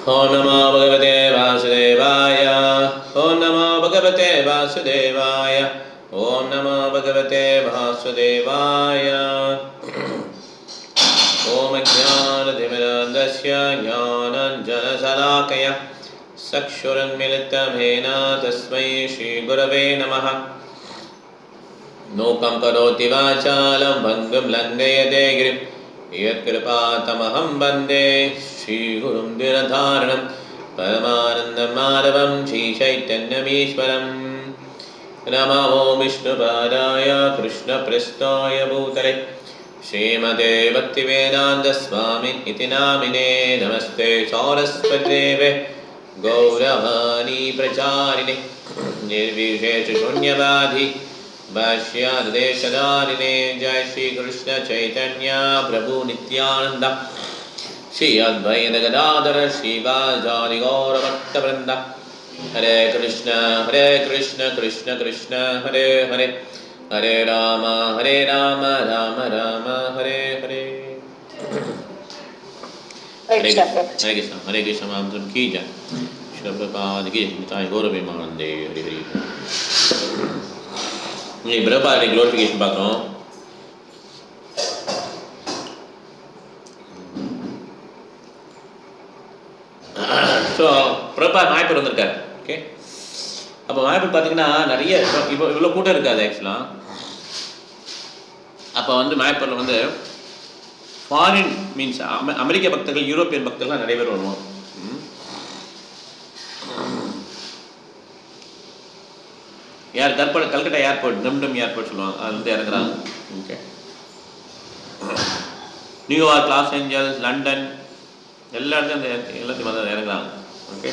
Om Namo Bhagavate Vasudevaya. Om Namo Bhagavate Vasudevaya. Om Namo Bhagavate Vasudevaya. Om Jnanatimirandasya Jnananjanasalakaya Sakshuranmilitamena Tasmai Shri Gurave Namaha. Nokam karoti vachalam bhangam langayate girim Yatkripatamaham bande Shri Gurum Dinadharanam Paramanandam Madhavam Shri Chaitanyamishwaram Namo Vishnu Padaya Krishna Prasthaya Bhutale Srimate Bhaktivedanta Swami Iti Namine Namaste Saraswati Deve Gauravani Pracharine Nirvishesha Shunyavadhi Bhashyad Deshadarine Jai Shri Krishna Chaitanya Prabhu Nityananda Shri Advaita Gadadhara Shri Vajari Gaura Bhakta Vrinda Hare Krishna Krishna Krishna Hare Hare Hare Rama Rama Rama Hare Hare Hare Krishna Mahamudram Ki Jai Shri Prabhupada Ki Jai Gaura Premanande Hare Hare இன்னைக்கு பிரபாடி glorification பார்க்குறோம். So Prabha Mayapur வந்திருக்காரு. Okay, அப்போ மாயப்பூர் பார்த்தீங்கன்னா நிறைய இப்போ இவ்வளோ கூட்டம் இருக்காது ஆக்சுவலாக. அப்போ வந்து மாயப்பூரில் வந்து ஃபாரின் மீன்ஸ் அமெரிக்க பக்தர்கள், யூரோப்பியன் பக்தர்கள்லாம் நிறைய பேர் வருவோம். யார் கல்கட்டா ஏர்போர்ட், டம்டம் ஏர்போர்ட் சொல்லுவாங்க, அது வந்து இறங்குறாங்க. Okay, New York, Los Angeles, London எல்லா இடத்துலையும் எல்லாத்தையும் வந்து இறங்குறாங்க. ஓகே,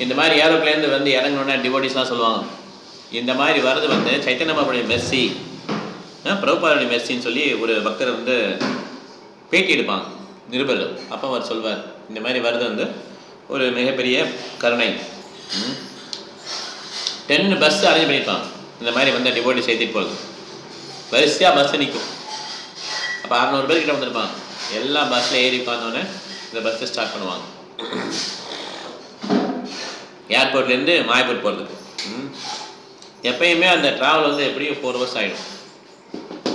இந்த மாதிரி ஏரோப்ளேன்லேருந்து வந்து இறங்கணுன்னா டிவோட்டிஸ்லாம் சொல்லுவாங்க, இந்த மாதிரி வர்றது வந்து சைத்தன்ய மகாபுடைய மெர்சி, பிரபுபாதுடைய மெர்சின்னு சொல்லி ஒரு பக்தர் வந்து பேட்டி எடுப்பாங்க நிருபர்கள். அப்போ அவர் சொல்வார், இந்த மாதிரி வர்றது வந்து ஒரு மிகப்பெரிய கருணை. 10 பஸ் அரேஞ்ச் பண்ணியிருப்பாங்க இந்த மாதிரி வந்து டிவோட்டி சேர்த்துட்டு போகுது. வரிசையாக பஸ்ஸு நிற்கும். அப்போ 600 பேர் கிட்ட வந்திருப்பாங்க. எல்லா பஸ்ஸில் ஏறி உட்காந்தோடனே இந்த பஸ்ஸை ஸ்டார்ட் பண்ணுவாங்க ஏர்போர்ட்லேருந்து மாயப்பூர் போகிறதுக்கு. எப்பயுமே அந்த ட்ராவல் வந்து எப்படியும் 4 hours ஆகிடும்.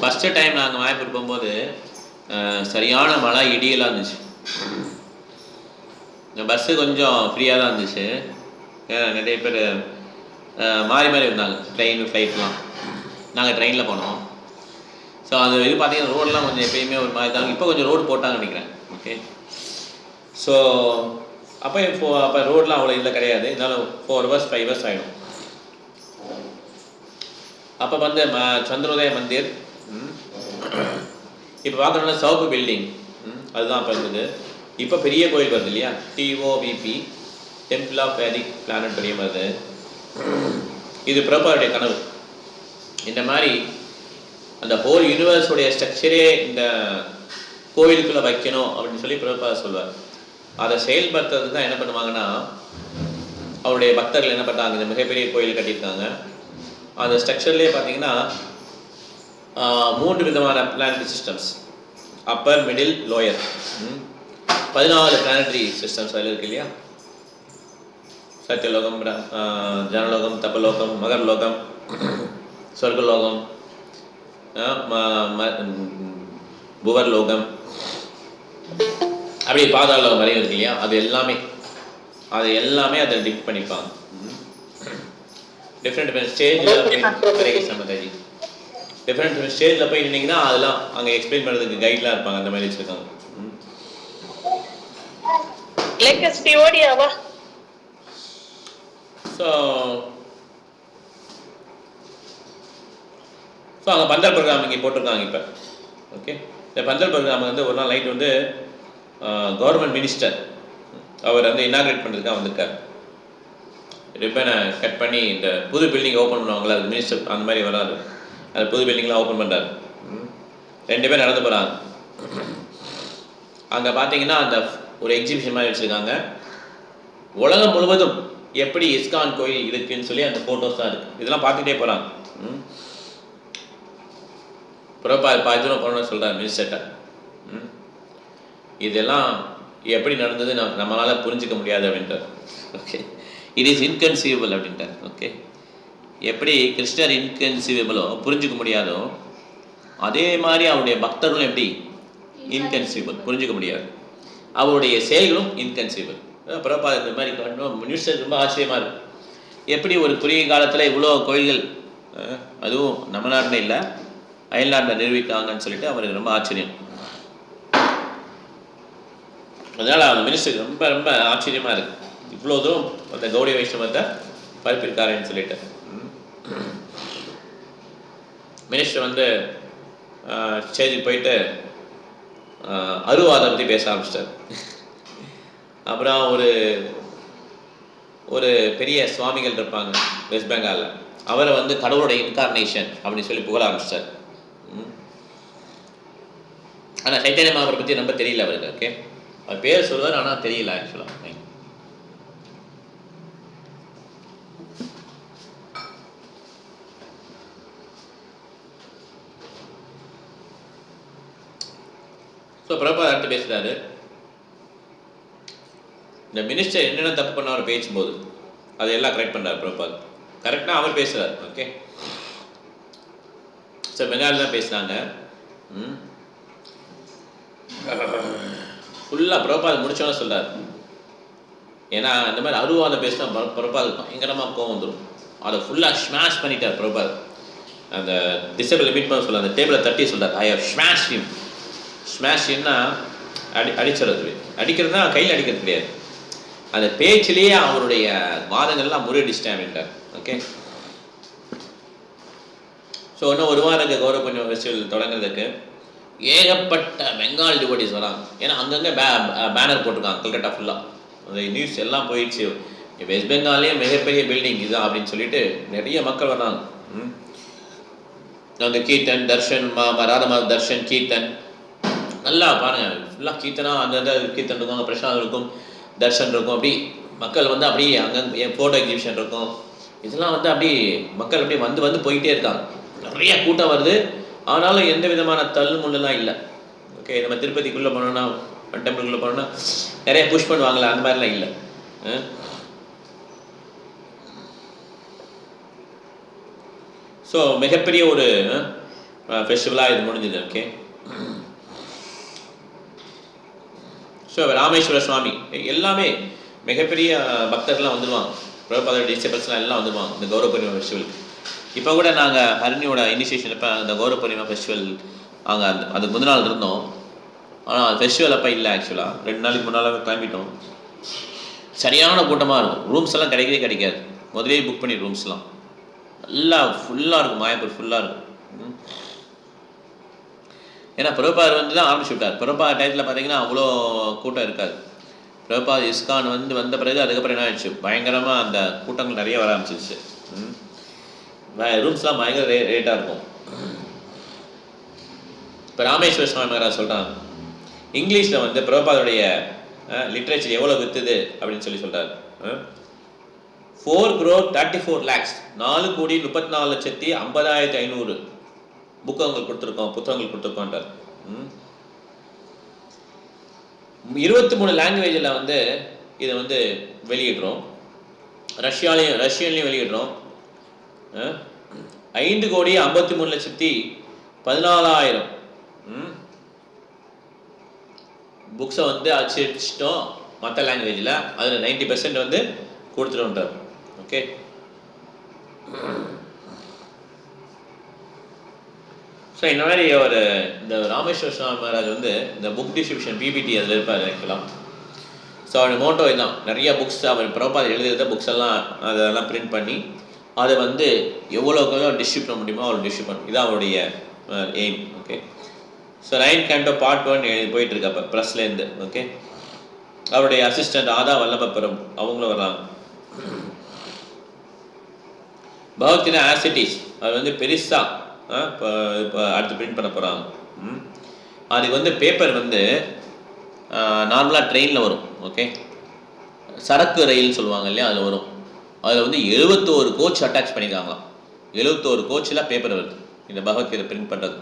ஃபஸ்ட்டு டைம் நாங்கள் மாயப்பூர் போகும்போது சரியான மழை, இடியெல்லாம் இருந்துச்சு. இந்த பஸ்ஸு கொஞ்சம் ஃப்ரீயாக தான் இருந்துச்சு. நிறைய பேர் மாறி மாறி இருந்தாங்க, ட்ரெயின் ஃப்ளைட்லாம். நாங்கள் ட்ரெயினில் போனோம். ஸோ அது இது பார்த்தீங்கன்னா ரோடெலாம் கொஞ்சம் எப்பயுமே ஒரு மாதிரி தான். இப்போ கொஞ்சம் ரோடு போட்டாங்கன்னு நினைக்கிறேன். ஓகே, ஸோ அப்போ ரோடெலாம் அவ்வளோ இல்லை கிடையாது. இருந்தாலும் 4 hours 5 hours ஆகிடும். அப்போ வந்து சந்திரோதய மந்திர் இப்போ பார்க்கணுன்னா சவுப்பு பில்டிங் அதுதான் அப்போ இருந்தது. இப்போ பெரிய கோயில் வருது இல்லையா, TOVP, temple of Vedic planetarium வருது. இது பிரபாவுடைய கனவு. இந்த மாதிரி அந்த ஹோல் யூனிவர்ஸோடைய ஸ்ட்ரக்சரே இந்த கோயிலுக்குள்ளே வைக்கணும் அப்படின்னு சொல்லி பிரபா சொல்வார். அதை செயல்படுத்துறதுக்கு தான் என்ன பண்ணுவாங்கன்னா, அவருடைய பக்தர்கள் என்ன பண்ணுறாங்க, இந்த மிகப்பெரிய கோயில் கட்டியிருக்காங்க. அந்த ஸ்ட்ரக்சர்லேயே பார்த்தீங்கன்னா 3 விதமான planetary systems, upper, middle, lower. 14 planetary systems அதில் இருக்கு இல்லையா. சத்தியலோகம், ஜனலோகம், தபலோகம், மகர்லோகம், சொர்க்கலோகம், புவர்லோகம், அப்படி பாதாளோகம் வரையும் இருக்கு இல்லையா. அது எல்லாமே அதை டிக் பண்ணிப்பாங்க. டிஃப்ரெண்ட் ஸ்டேஜில் டிஃப்ரெண்ட் ஸ்டேஜில் போய் நின்னீங்கன்னா அதெல்லாம் அங்கே எக்ஸ்பிளைன் பண்ணுறதுக்கு கைட்லாம் இருப்பாங்க. அந்த மாதிரி வச்சுருக்காங்க. ஸோ அங்கே பந்தல் ப்ரோக்ராம் இங்கே போட்டிருக்காங்க இப்போ. ஓகே, இந்த பந்தல் ப்ரோக்ராம் வந்து ஒரு நாள் நைட் வந்து கவர்மெண்ட் மினிஸ்டர் அவர் வந்து இனாக்ரேட் பண்ணுறதுக்காக வந்திருக்கார். ரிப்பனை கட் பண்ணி இந்த புது பில்டிங் ஓப்பன் பண்ணுவாங்களா, அது மினிஸ்டர் அந்த மாதிரி வராது. அந்த புது பில்டிங்லாம் ஓப்பன் பண்ணுறாரு. 2 பேர் நடந்து போகிறாங்க. அங்கே பார்த்தீங்கன்னா அந்த ஒரு எக்ஸிபிஷன் மாதிரி வச்சுருக்காங்க. உலகம் முழுவதும் எப்படி இஸ்கான் கோயில் இருக்குன்னு சொல்லி அந்த ஃபோட்டோஸ் தான் இருக்குது. இதெல்லாம் பார்த்துட்டே போகிறாங்க. பிரபா பாஜுரம் பண்ணணும்னு சொல்கிறார் மினிஸ்டர்கிட்ட. இதெல்லாம் எப்படி நடந்தது நம்மளால் புரிஞ்சிக்க முடியாது அப்படின்றார். ஓகே, இட் இஸ் இன்கன்சீவபிள் அப்படின்ட்டார். ஓகே, எப்படி கிருஷ்ணர் இன்கன்சீவபிளோ புரிஞ்சிக்க முடியாதோ அதே மாதிரி அவருடைய பக்தர்களும் எப்படி இன்கன்சீவபிள், புரிஞ்சிக்க முடியாது. அவருடைய செயல்களும் இன்கன்சீவபிள். பிரபாத இந்த மாதிரி நியூஸ் ரொம்ப ஆச்சரியமாக இருக்குது. எப்படி ஒரு குறுகிய காலத்தில் இவ்வளோ கோயில்கள், அதுவும் நம்ம நாட்டில் இல்லை அயல்நாட்டில் நிரூபிக்காங்கன்னு சொல்லிட்டு அவருக்கு ரொம்ப ஆச்சரியம். அதனால் அந்த மினிஸ்டருக்கு ரொம்ப ரொம்ப ஆச்சரியமாக இருக்குது, இவ்வளோ தூரம் அந்த கௌடிய வைஷ்ணவத்தை பரப்பியிருக்காருன்னு சொல்லிட்டு. மினிஸ்டர் வந்து ஸ்டேஜுக்கு போயிட்டு அருவாதை பற்றி பேச ஆரம்பிச்சிட்டார். அப்புறம் ஒரு பெரிய சுவாமிகள் இருப்பாங்க வெஸ்ட் பெங்காலில், அவரை வந்து கடவுளோட இன்கார்னேஷன் அப்படின்னு சொல்லி புகழ ஆரம்பிச்சிட்டார். ஆனால் சைத்தன்ய மகாபுரை பற்றி ரொம்ப தெரியல அவருக்கு. ஓகே, அவர் பேர் சொல்லுவார் ஆனால் தெரியல ஆக்சுவலாக. ஸோ பிரபாத் அடுத்து பேசுகிறாரு. இந்த மினிஸ்டர் என்னென்ன தப்பு பண்ண அவர் பேசும்போது அதையெல்லாம் கரெக்ட் பண்ணுறாரு பிரபாத். கரெக்டாக அவர் பேசுகிறார். ஓகே, ஸோ பெங்காலி தான் பேசுகிறாங்க. ஃபுல்லாக பிரபாத் முடிச்சோன்னு சொல்கிறார். ஏன்னா இந்த மாதிரி அருவாதம் பேசினா பிரபாத் பயங்கரமாக கோவம் வந்துடும். அதை ஃபுல்லாக ஸ்மாஷ் பண்ணிட்டார் பிரபாத். அந்த டிசபிள் லிமிட் பண்ண சொல்ல அந்த டேபிளை தட்டி சொல்கிறார், ஐ ஹவ் ஸ்மாஷ் ஹிம். ஸ்மாஷ்னா அடிச்சிடறது, அடிக்கிறது தான் கையில் அடிக்கிறது கிடையாது, அந்த பேச்சிலேயே அவருடைய வாதங்கள்லாம் முறியடிச்சிட்டேன் அப்படின்ட்டார். ஓகே, ஸோ இன்னும் ஒரு வாரம் கௌரவ புண்ணிய ஃபெஸ்டிவல் தொடங்குறதுக்கு ஏகப்பட்ட பெங்கால் டிவோட்டிஸ் வராங்க. ஏன்னா அங்கங்கே பேனர் போட்டிருக்காங்க கல்கட்டா ஃபுல்லாக, அந்த நியூஸ் எல்லாம் போயிடுச்சு, வெஸ்ட் பெங்கால்லேயே மிகப்பெரிய பில்டிங் இதுதான் அப்படின்னு சொல்லிட்டு நிறைய மக்கள் வராங்க. அந்த கீர்த்தன் தர்ஷன் ராதமா தர்ஷன் கீர்த்தன் நல்லா பாருங்கள், ஃபுல்லாக கீர்த்தனா அந்த கீர்த்தன் இருக்கும், அங்கே பிரசாதம் இருக்கும், தர்ஷன் இருக்கும். அப்படி மக்கள் வந்து அப்படியே அங்கே ஃபோட்டோ எக்ஸிபிஷன் இருக்கும். இதெல்லாம் வந்து அப்படி மக்கள் அப்படியே வந்து போயிட்டே இருக்காங்க. நிறைய கூட்டம் வருது, ஆனாலும் எந்த விதமான தள்ளு முள்ளெல்லாம் இல்லை. ஓகே, நம்ம திருப்பதிக்குள்ளே போனோம்னா டெம்பிளுக்குள்ளே போனோம்னா நிறைய புஷ் பண்ணுவாங்களே, அந்த மாதிரிலாம் இல்லை. ஸோ மிகப்பெரிய ஒரு ஃபெஸ்டிவலாக இது முடிஞ்சுது. ஓகே, ஸோ ராமேஸ்வர சுவாமி எல்லாமே மிகப்பெரிய பக்தர்கள்லாம் வந்துடுவாங்க, பிரபாத டிசைபிள்ஸ்லாம் எல்லாம் வந்துடுவாங்க இந்த கௌரவ பூர்ணிமா ஃபெஸ்டிவலுக்கு. இப்போ கூட நாங்கள் ஹரிணியோட இனிஷியேஷன் அப்போ அந்த கௌரவ பூர்ணிமா ஃபெஸ்டிவல் அங்கே அதுக்கு முந்தின நாள் இருந்தோம். ஆனால் ஃபெஸ்டிவல் அப்போ இல்லை, ஆக்சுவலாக 2 நாளைக்கு முன்னால் கிளம்பிட்டோம். சரியான கூட்டமாக இருக்கும், ரூம்ஸ் எல்லாம் கிடைக்கவே கிடைக்காது, முதலே புக் பண்ணி ரூம்ஸ்லாம் நல்லா ஃபுல்லாக இருக்கும், மாயப்பூர் ஃபுல்லாக இருக்கும். ஏன்னா பிரபாத் வந்து தான் ஆரம்பிச்சு விட்டார். பிரபாத் டயத்தில் பார்த்தீங்கன்னா அவ்வளோ கூட்டம் இருக்காது. பிரபாத் இஸ்கான் வந்த பிறகு அதுக்கப்புறம் என்ன ஆயிடுச்சு, பயங்கரமாக அந்த கூட்டங்கள் நிறைய வர ஆரம்பிச்சிருச்சு. ரூம்ஸ்லாம் பயங்கர ரேட்டாக இருக்கும். இப்போ ராமேஸ்வர சுவாமி மகாராஜ் சொல்கிறாங்க, இங்கிலீஷில் வந்து பிரபாதுடைய லிட்ரேச்சர் எவ்வளோ விற்றுது அப்படின்னு சொல்கிறார். 4 crore 34 lakhs 4,34,50,500 புத்தகங்கள் கொடுத்துருக்கோன்றார். 23 லாங்குவேஜில் வந்து இதை வந்து வெளியிடுறோம், ரஷ்யன்லேயும் வெளியிடுறோம். 5,53,14,000 புக்ஸை வந்து அச்சிட்டோம் மற்ற லாங்குவேஜில், அதில் 90% வந்து கொடுத்துட்டோன்றார். ஓகே, ஸோ இந்த மாதிரி இந்த ராமேஸ்வர சுவாமி மகாராஜ் வந்து இந்த புக் டிஸ்ட்ரிபியூஷன் பிபிடி அதில் இருப்பார் ஆக்சுவலாக. ஸோ அவருடைய மோட்டோ இதுதான், நிறைய புக்ஸ் அவர் பிரபாத் எழுதுகிறத புக்ஸ் எல்லாம் அதெல்லாம் பிரிண்ட் பண்ணி அதை வந்து எவ்வளோக்கெவ்வளோ டிஸ்ட்ரிபியூட் பண்ண முடியுமோ அவ்வளோ டிஸ்ட்ரிபியூட் பண்ணணும், இதான் அவருடைய aim. Okay, so 9 Canto Part 1 போயிட்டுருக்கு அப்போ ப்ரெஸ்லேருந்து. ஓகே, அவருடைய அசிஸ்டண்ட் ஆதா வல்லபபுரம் அவங்களும் வர்றாங்க. பகவத்கீதா ஆசிட்டிஸ் அது வந்து பெருசாக இப்போ அடுத்து பிரிண்ட் பண்ண போகிறாங்க. அதுக்கு வந்து பேப்பர் வந்து நார்மலாக ட்ரெயினில் வரும். ஓகே, சரக்கு ரயில்னு சொல்லுவாங்க இல்லையா, அதில் வரும். அதில் வந்து 71 கோச் அட்டாச் பண்ணியிருக்காங்களாம். 71 கோச்சில் பேப்பர் வருது இந்த பகவத்கீதை பிரிண்ட் பண்ணுறது.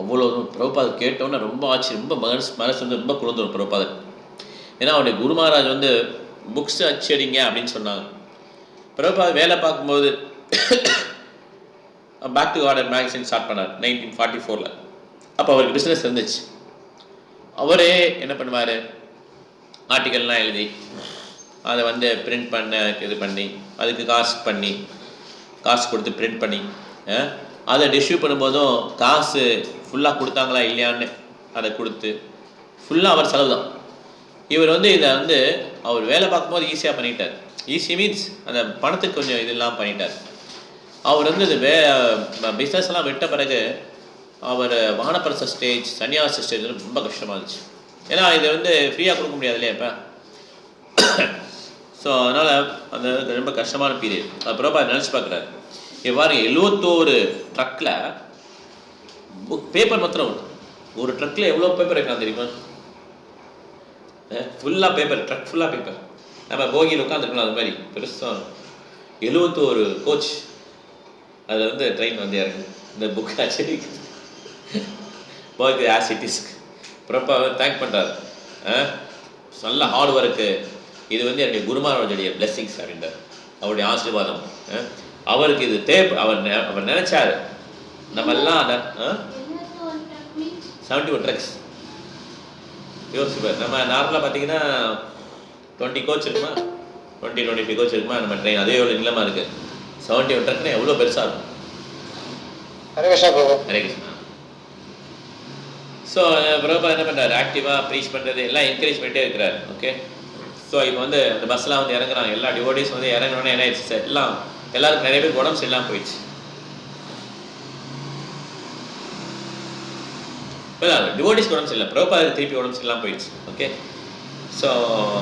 அவ்வளோ பிரபுபாதர் கேட்டோன்னே ரொம்ப ஆச்சு, ரொம்ப மனசு வந்து ரொம்ப குளிர்ந்துடும் பிரபுபாதர். ஏன்னா அவருடைய குரு மகாராஜ் வந்து புக்ஸ் அச்சடிங்க அப்படின்னு சொன்னாங்க. பிரபுபாதர் வேலை பார்க்கும்போது back to Godhead magazine start பண்ணார் 1944. அப்போ அவருக்கு பிஸ்னஸ் இருந்துச்சு. அவரே என்ன பண்ணுவார், ஆர்டிக்கல்லாம் எழுதி அதை வந்து பிரிண்ட் பண்ண இது பண்ணி அதுக்கு காசு கொடுத்து பிரிண்ட் பண்ணி அதை டிஸ்ட்ரிபியூட் பண்ணும்போதும் காசு ஃபுல்லாக கொடுத்தாங்களா இல்லையான்னு அதை கொடுத்து ஃபுல்லாக அவர் செலவு தான். இவர் வந்து இதை வந்து அவர் வேலை பார்க்கும்போது ஈஸியாக பண்ணிட்டார். ஈஸி மீன்ஸ் அந்த பணத்துக்கு கொஞ்சம் இதெல்லாம் பண்ணிட்டார். அவர் வந்து இது பிஸ்னஸ் எல்லாம் விட்ட பிறகு அவர் வானப்பிரச ஸ்டேஜ், சன்னியாசி ஸ்டேஜ் வந்து ரொம்ப கஷ்டமாக இருந்துச்சு. ஏன்னா இதை வந்து ஃப்ரீயாக கொடுக்க முடியாது இல்லையா இப்போ. ஸோ அதனால் அந்த ரொம்ப கஷ்டமான பீரியட். அது பிரபுபாதர் நினச்சி பார்க்குறாரு. இவ்வாறு 71 ட்ரக்கில் பேப்பர் மாத்திரம் ஒரு ட்ரக்கில் எவ்வளோ பேப்பர் வைக்கலாம் தெரியுமா? ஃபுல்லாக பேப்பர், ட்ரக் ஃபுல்லாக பேப்பர். நம்ம போகியில் உட்காந்துருக்கலாம் அது மாதிரி பெருசாக 71 கோச். அதில் வந்து ட்ரெயின் வந்து இறங்கு இந்த புக் ஆச்சு போகி ஆசிட்டிஸ்க்கு பிரபுபாதர் தேங்க் பண்ணுறாரு. நல்ல ஹார்ட் ஒர்க்கு, இது வந்து என்னுடைய குருமாரோடைய பிளெஸிங்ஸ் அப்படின்றார், அவருடைய ஆசீர்வாதம். அவருக்கு இது அவர் நினைச்சாரு நம்ம எல்லாம் 71 ட்ரக்ஸ். யோசிப்பார். நம்ம நார்மலாக பார்த்தீங்கன்னா 20 கோச் இருக்குமா, 20-25 கோச் இருக்குமா நம்ம ட்ரெயின், அதே எவ்வளோ நிலமாக இருக்குது. 71 ட்ரக்னா எவ்வளோ பெருசாக இருக்கும். ஹரே கிருஷ்ணா. ஸோ பிரபுபாதர் என்ன பண்ணுறாரு, ஆக்டிவாக ப்ரீச் பண்ணுறது எல்லாம் என்கரேஜ் பண்ணிட்டே இருக்கிறார். ஓகே. ஸோ இப்போ வந்து அந்த பஸ்லாம் வந்து இறங்குறாங்க, எல்லா டிவோட்டிஸ் வந்து இறங்கணுன்னே என்ன ஆயிடுச்சு சார், எல்லாருக்கும் நிறைய பேர் உடம்பு சரியில்லாமல் போயிடுச்சு. டிவோட்டிஸ்க்கு உடம்பு சரியில்லை, பிரபுபாதருக்கு திருப்பி உடம்பு சரியில்லாமல் போயிடுச்சு. ஓகே. ஸோ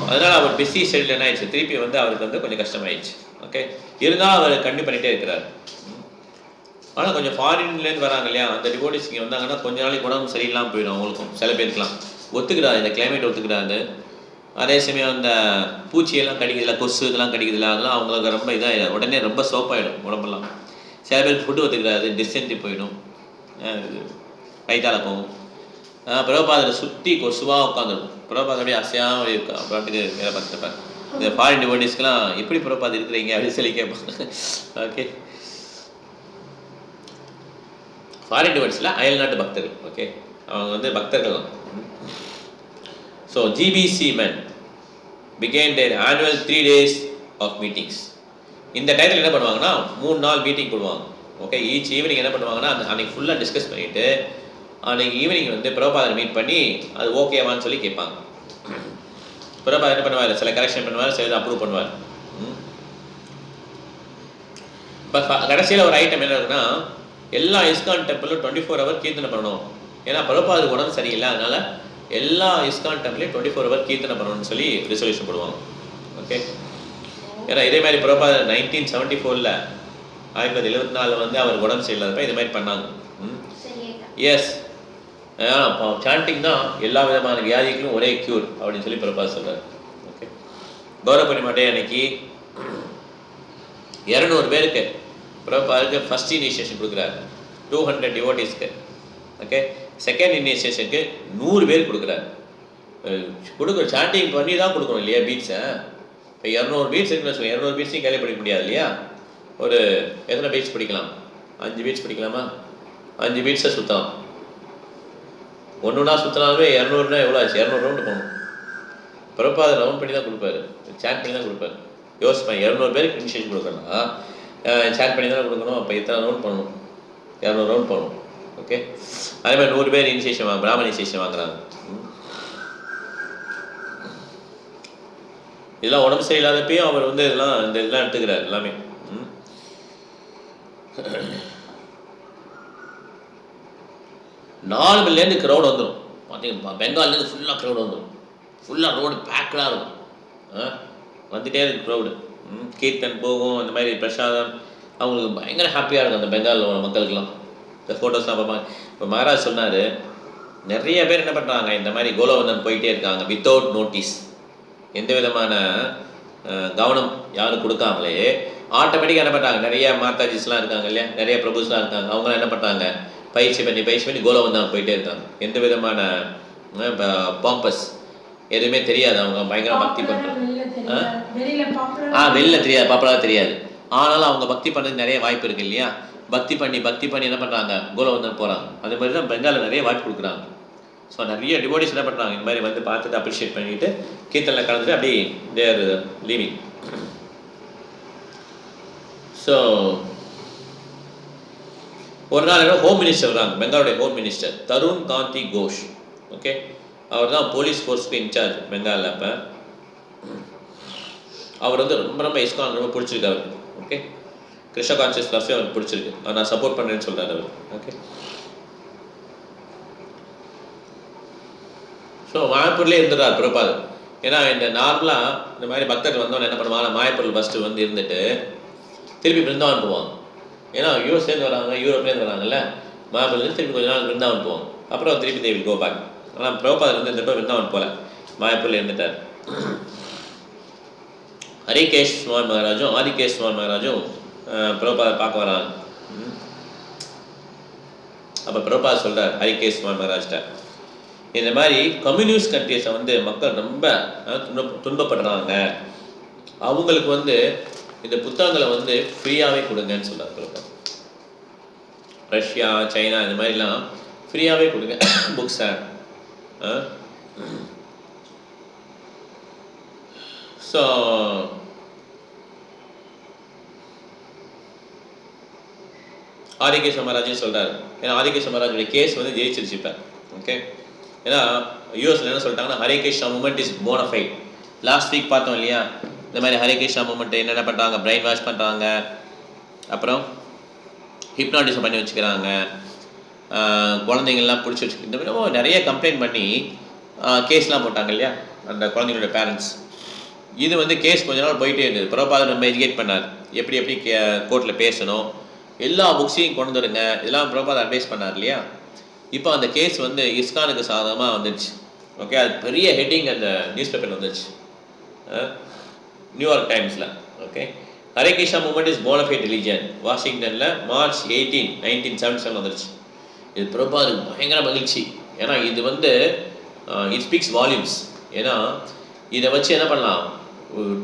அதனால் அவர் பிஸி ஷெட்யூல் என்ன ஆயிடுச்சு, திருப்பி வந்து அவருக்கு வந்து கொஞ்சம் கஷ்டமாயிடுச்சு. ஓகே. இருந்தாலும் அவர் கண்டினியூ பண்ணிகிட்டே இருக்கிறார். ஆனால் கொஞ்சம் ஃபாரின்லேருந்து வராங்க இல்லையா, அந்த டிவோட்டிஸ் இங்கே வந்தாங்கன்னா கொஞ்ச நாளைக்கு உடம்பு சரியில்லாமல் போயிடும் அவங்களுக்கும். சில பேருக்குலாம் ஒத்துக்கிறாரு, இந்த கிளைமேட் ஒத்துக்கிறாரு. அதே சமயம் அந்த பூச்சியெல்லாம் கடிக்குதில்ல, கொசு இதெல்லாம் கடிக்குதில்ல, அதெல்லாம் அவங்களுக்கு ரொம்ப இதாக உடனே ரொம்ப சோப்பாயிடும் உடம்பெல்லாம். சில பேருக்கு ஃபுட்டு ஒத்துக்கிறாரு, டிசென்ட்ரி போயிடும், வயிற்றால போகும். பிரபுபாதரை சுற்றி கொசுவாக உட்காந்துருக்கும். பிரபுபாதர் அப்படியே அசையாமல் இருக்கா பாட்டுக்கு வேலை பார்த்துருப்பார். இந்த ஃபாரின் டிவோட்டிஸ்க்கெலாம் எப்படி பிரபுபாதர் இருக்கிறீங்க அப்படின்னு சொல்லி கேட்பாங்க. ஓகே. ஃபாரின் டிவோட்டிஸில் அயல்நாட்டு பக்தர்கள். ஓகே. அவங்க வந்து பக்தர்கள் தான். So GBC men began their annual 3 days of meetings. இந்த டைத்தில் என்ன பண்ணுவாங்கன்னா 3 நாள் மீட்டிங் போடுவாங்க. ஓகே. ஈச் ஈவினிங் என்ன பண்ணுவாங்கன்னா அன்றைக்கி ஃபுல்லாக டிஸ்கஸ் பண்ணிவிட்டு அன்றைக்கி ஈவினிங் வந்து பிரபுபாதரை மீட் பண்ணி அது ஓகேவான்னு சொல்லி கேட்பாங்க. பிரபுபாதர் என்ன பண்ணுவார், சில கரெக்ஷன் பண்ணுவார், சில அப்ரூவ் பண்ணுவார். இப்போ கடைசியில் ஒரு ஐட்டம் என்ன இருக்குன்னா, எல்லா இஸ்கான் டெம்பிளும் 24 hour கீர்த்தனை பண்ணணும். ஏன்னா பிரபுபாதருக்கு உடம்பு சரியில்லை, அதனால் எல்லா இஸ்கான் டெம்பிளையும் 24 hour கீர்த்தனை பண்ணணும்னு சொல்லி ரிசல்யூஷன் போடுவாங்க. ஓகே. ஏன்னா இதே மாதிரி பிரபுபாதர் 1974 1974 வந்து அவர் உடம்பு சரியில்லாதப்ப இது மாதிரி பண்ணாங்க. எஸ். சாண்டிங் தான் எல்லா விதமான வியாதிகளும் ஒரே க்யூர் அப்படின்னு சொல்லி பிரபுபாதர் சொல்றாரு. ஓகே. கௌரவ பூர்ணிமா டே அன்னைக்கு 200 பேருக்கு பிரபுபாதருக்கு ஃபர்ஸ்ட் இனிஷியேஷன் கொடுக்குறாரு, 200 டிவோட்டிஸ்க்கு. ஓகே. செகண்ட் இனிஷியேஷனுக்கு 100 பேர் கொடுக்குறாரு. கொடுக்குற சாண்டிங் பண்ணி தான் கொடுக்கணும் இல்லையா பீட்ஸை. இப்போ 200 பீட்ஸ் இருக்குன்னு வச்சுக்கோங்க, 200 பீட்ஸையும் கேள்வி படிக்க முடியாது இல்லையா. ஒரு எத்தனை பீட்ஸ் படிக்கலாம், 5 பீட்ஸ் படிக்கலாமா, 5 பீட்ஸை சுற்றலாம். ஒன்றுனா சுற்றினாவே 200னா எவ்வளோ ஆச்சு, 200 ரவுண்டு போகணும். பிரபுபாதர் ரவுண்ட் பண்ணி தான் கொடுப்பாரு, சேட் பண்ணி தான் கொடுப்பாரு. யோசிப்பேன், 200 பேருக்கு இனிஷியேஷன் கொடுக்கணும்னா சேட் பண்ணி தான் கொடுக்கணும். அப்போ எத்தனை ரவுண்ட் பண்ணணும், 200 ரவுண்ட் பண்ணணும். ஓகே. அதே மாதிரி 100 பேர் இனிஷியேஷன் பிராமண இனிஷியேஷன் வாங்குறாங்க. இதெல்லாம் உடம்பு சரியில்லாதப்பையும் அவர் வந்து இதெல்லாம் எடுத்துக்கிறார் எல்லாமே. 4 மணிலேருந்து க்ரௌட் வந்துடும் பார்த்தீங்கன்னா, பெங்கால்லேருந்து ஃபுல்லாக க்ரௌட் வந்துடும், ஃபுல்லாக ரோடு பேக்கடாக இருக்கும். வந்துகிட்டே இருக்கு க்ரௌடு. கீர்த்தன் போகும், இந்த மாதிரி பிரசாதம், அவங்களுக்கு பயங்கர ஹாப்பியாக இருக்கும் அந்த பெங்காலில் உள்ள மக்களுக்கெல்லாம். இந்த ஃபோட்டோஸ்லாம் பார்ப்பாங்க. இப்போ மகாராஜ் சொன்னார், நிறைய பேர் என்ன பண்ணுறாங்க, இந்த மாதிரி கோலவர்தன் போயிட்டே இருக்காங்க வித்தவுட் நோட்டீஸ், எந்த விதமான கவனம் யாரும் கொடுக்காமலே ஆட்டோமேட்டிக்காக என்ன பண்ணுறாங்க, நிறைய மாதாஜிஸ்லாம் இருக்காங்க இல்லையா, நிறைய பிரபுஸ்லாம் இருக்காங்க, அவங்களாம் என்ன பண்ணுறாங்க, பயிற்சி பண்ணி கோலவந்தான் போயிட்டே இருக்காங்க. எந்த விதமான பாம்பஸ் எதுவுமே தெரியாது. அவங்க பயங்கர பக்தி பண்ணுறாங்க. வெளில தெரியாது, பாப்புலராக தெரியாது. ஆனாலும் அவங்க பக்தி பண்ணுறதுக்கு நிறைய வாய்ப்பு இருக்குது இல்லையா? பக்தி பண்ணி என்ன பண்ணுறாங்க, கோலவந்தன் போகிறாங்க. அதே மாதிரி தான் பெங்காலில் நிறைய வாய்ப்பு கொடுக்குறாங்க. ஸோ நிறைய டிவோட்டிஸ் என்ன பண்ணுறாங்க, இந்த மாதிரி வந்து பார்த்துட்டு அப்ரிஷியேட் பண்ணிவிட்டு கீர்த்தனில் கலந்துட்டு அப்படியே தேர் லீவிங். ஸோ ஒரு நாள் ஹோம் மினிஸ்டர் வராங்க, பெங்காலுடைய home minister Tarun Kanti Ghosh. Okay, அவர் தான் போலீஸ் ஃபோர்ஸ்க்கு இன்சார்ஜ் பெங்காலில். அப்போ அவர் வந்து ரொம்ப இஸ்கான் ரொம்ப பிடிச்சிருக்கு அவர். ஓகே, கிருஷ்ண கான்சியஸ் கிளாஸே அவருக்கு பிடிச்சிருக்கு. அவர் நான் சப்போர்ட் பண்ணுறேன்னு சொல்கிறார் அவர். ஓகே, ஸோ மாயப்பூர்லேயே இருந்துடுறார் பிரபாத். ஏன்னா இந்த நார்மலாக இந்த மாதிரி பக்தர்கள் வந்தவங்க என்ன பண்ணுவாங்க, மாயப்பூர் ஃபஸ்ட்டு வந்து இருந்துட்டு திருப்பி பிருந்தாவன் போவாங்க. ஏன்னா யூஎஸ்லேருந்து வராங்க, யூரோப்லேருந்து வராங்கல்ல, மாயப்பூர்லேருந்து திருப்பி கொஞ்ச நாள் பிருந்தாவன் போவாங்க. அப்புறம் திருப்பி தே வில் கோ பேக். ஆனால் பிரபாத் வந்து இந்த பிருந்தாவன் போல, மாயப்பூரில் இருந்துட்டார். ஹரிகேஷ் சுவாமி மகாராஜும் ஆதிகேஷ் சுவாமி மகாராஜும் பிரபாதை பார்க்க வராங்க. அப்போ பிரபாத் சொல்கிறார் ஹரிகேஷ் சுவாமி மகாராஜ்கிட்ட, இந்த மாதிரி கம்யூனிஸ்ட் கண்ட்ரீஸை வந்து மக்கள் ரொம்ப துன்பப்படுறாங்க, அவங்களுக்கு வந்து இந்த புத்தகங்களை வந்து ஃப்ரீயாகவே கொடுங்கன்னு சொல்கிறார் பிரபாத். ரஷ்யா, சைனா இந்த மாதிரிலாம் ஃப்ரீயாகவே கொடுங்க புக்ஸை. ஸோ ஆதிகேஷ் மகாராஜே சொல்கிறார். ஏன்னா ஆதிகேஷ் மகாராஜுடைய கேஸ் வந்து ஜெயிச்சிருச்சு இப்போ. ஓகே, ஏன்னா யூஎஸ்ல என்ன சொல்லிட்டாங்கன்னா Hare Krishna movement is bona fide. Last week பார்த்தோம் இல்லையா, இந்த மாதிரி ஹரிகிருஷ்ணா மூமெண்ட் என்னென்ன பண்ணுறாங்க, பிரெயின் வாஷ் பண்ணுறாங்க, அப்புறம் ஹிப்னாட்டிசம் பண்ணி வச்சுக்கிறாங்க, குழந்தைங்கள்லாம் பிடிச்சி வச்சுக்க, இந்த மாதிரி நிறைய கம்ப்ளைண்ட் பண்ணி கேஸ்லாம் போட்டாங்க இல்லையா அந்த குழந்தைங்களோட பேரண்ட்ஸ். இது வந்து கேஸ் கொஞ்ச நாள் போயிட்டே இருந்தது. பிரபாத் நம்ம எஜுகேட் பண்ணார், எப்படி கோர்ட்டில் பேசணும், எல்லா புக்ஸையும் கொண்டு வருங்க, இதெல்லாம் பிரபாத் அட்வைஸ் பண்ணார் இல்லையா. இப்போ அந்த கேஸ் வந்து இஸ்கானுக்கு சாதகமாக வந்துடுச்சு. ஓகே, அது பெரிய ஹெட்டிங் அந்த நியூஸ் பேப்பரில் வந்துடுச்சு, நியூயார்க் டைம்ஸில். Okay, Harikrishna movement is bonafide religion, வாஷிங்டனில் மார்ச் 18, 1977 வந்துடுச்சு. இது பிரபாத் பயங்கர மகிழ்ச்சி. ஏன்னா இது வந்து இட் ஸ்பீக்ஸ் வால்யூம்ஸ். ஏன்னா இதை வச்சு என்ன பண்ணலாம்,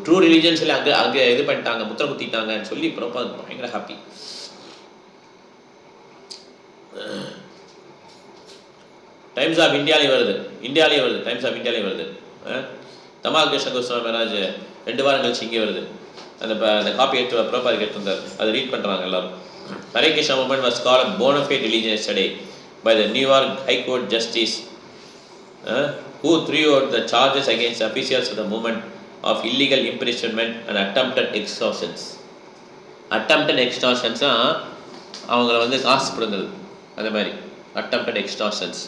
ட்ரூ ரிலிஜன்ஸ் எல்லாம் அங்கே இது பண்ணிட்டாங்க, முத்திரை குத்திட்டாங்கன்னு சொல்லி பிரபாத் பயங்கர ஹாப்பி. டைம்ஸ் ஆஃப் இந்தியாவிலே வருது, டைம்ஸ் ஆஃப் இந்தியாவிலே வருது. தமால் கிருஷ்ண கோஸ்வாமி மகாராஜ் 2 வாரம் கழிச்சு இங்கே வருது. அந்த காப்பி எடுத்து பிரபாத் எடுத்துருந்தார், அதை ரீட் பண்ணுறாங்க எல்லாரும். Harikrishna moment was called bonafide religion yesterday by the New York high court justice who threw out the charges against officials of the movement of illegal imprisonment and attempted extortions. Attempted extortions அவங்கள வந்து காசு பிடுங்குறது, அந்த மாதிரி attempted extortions.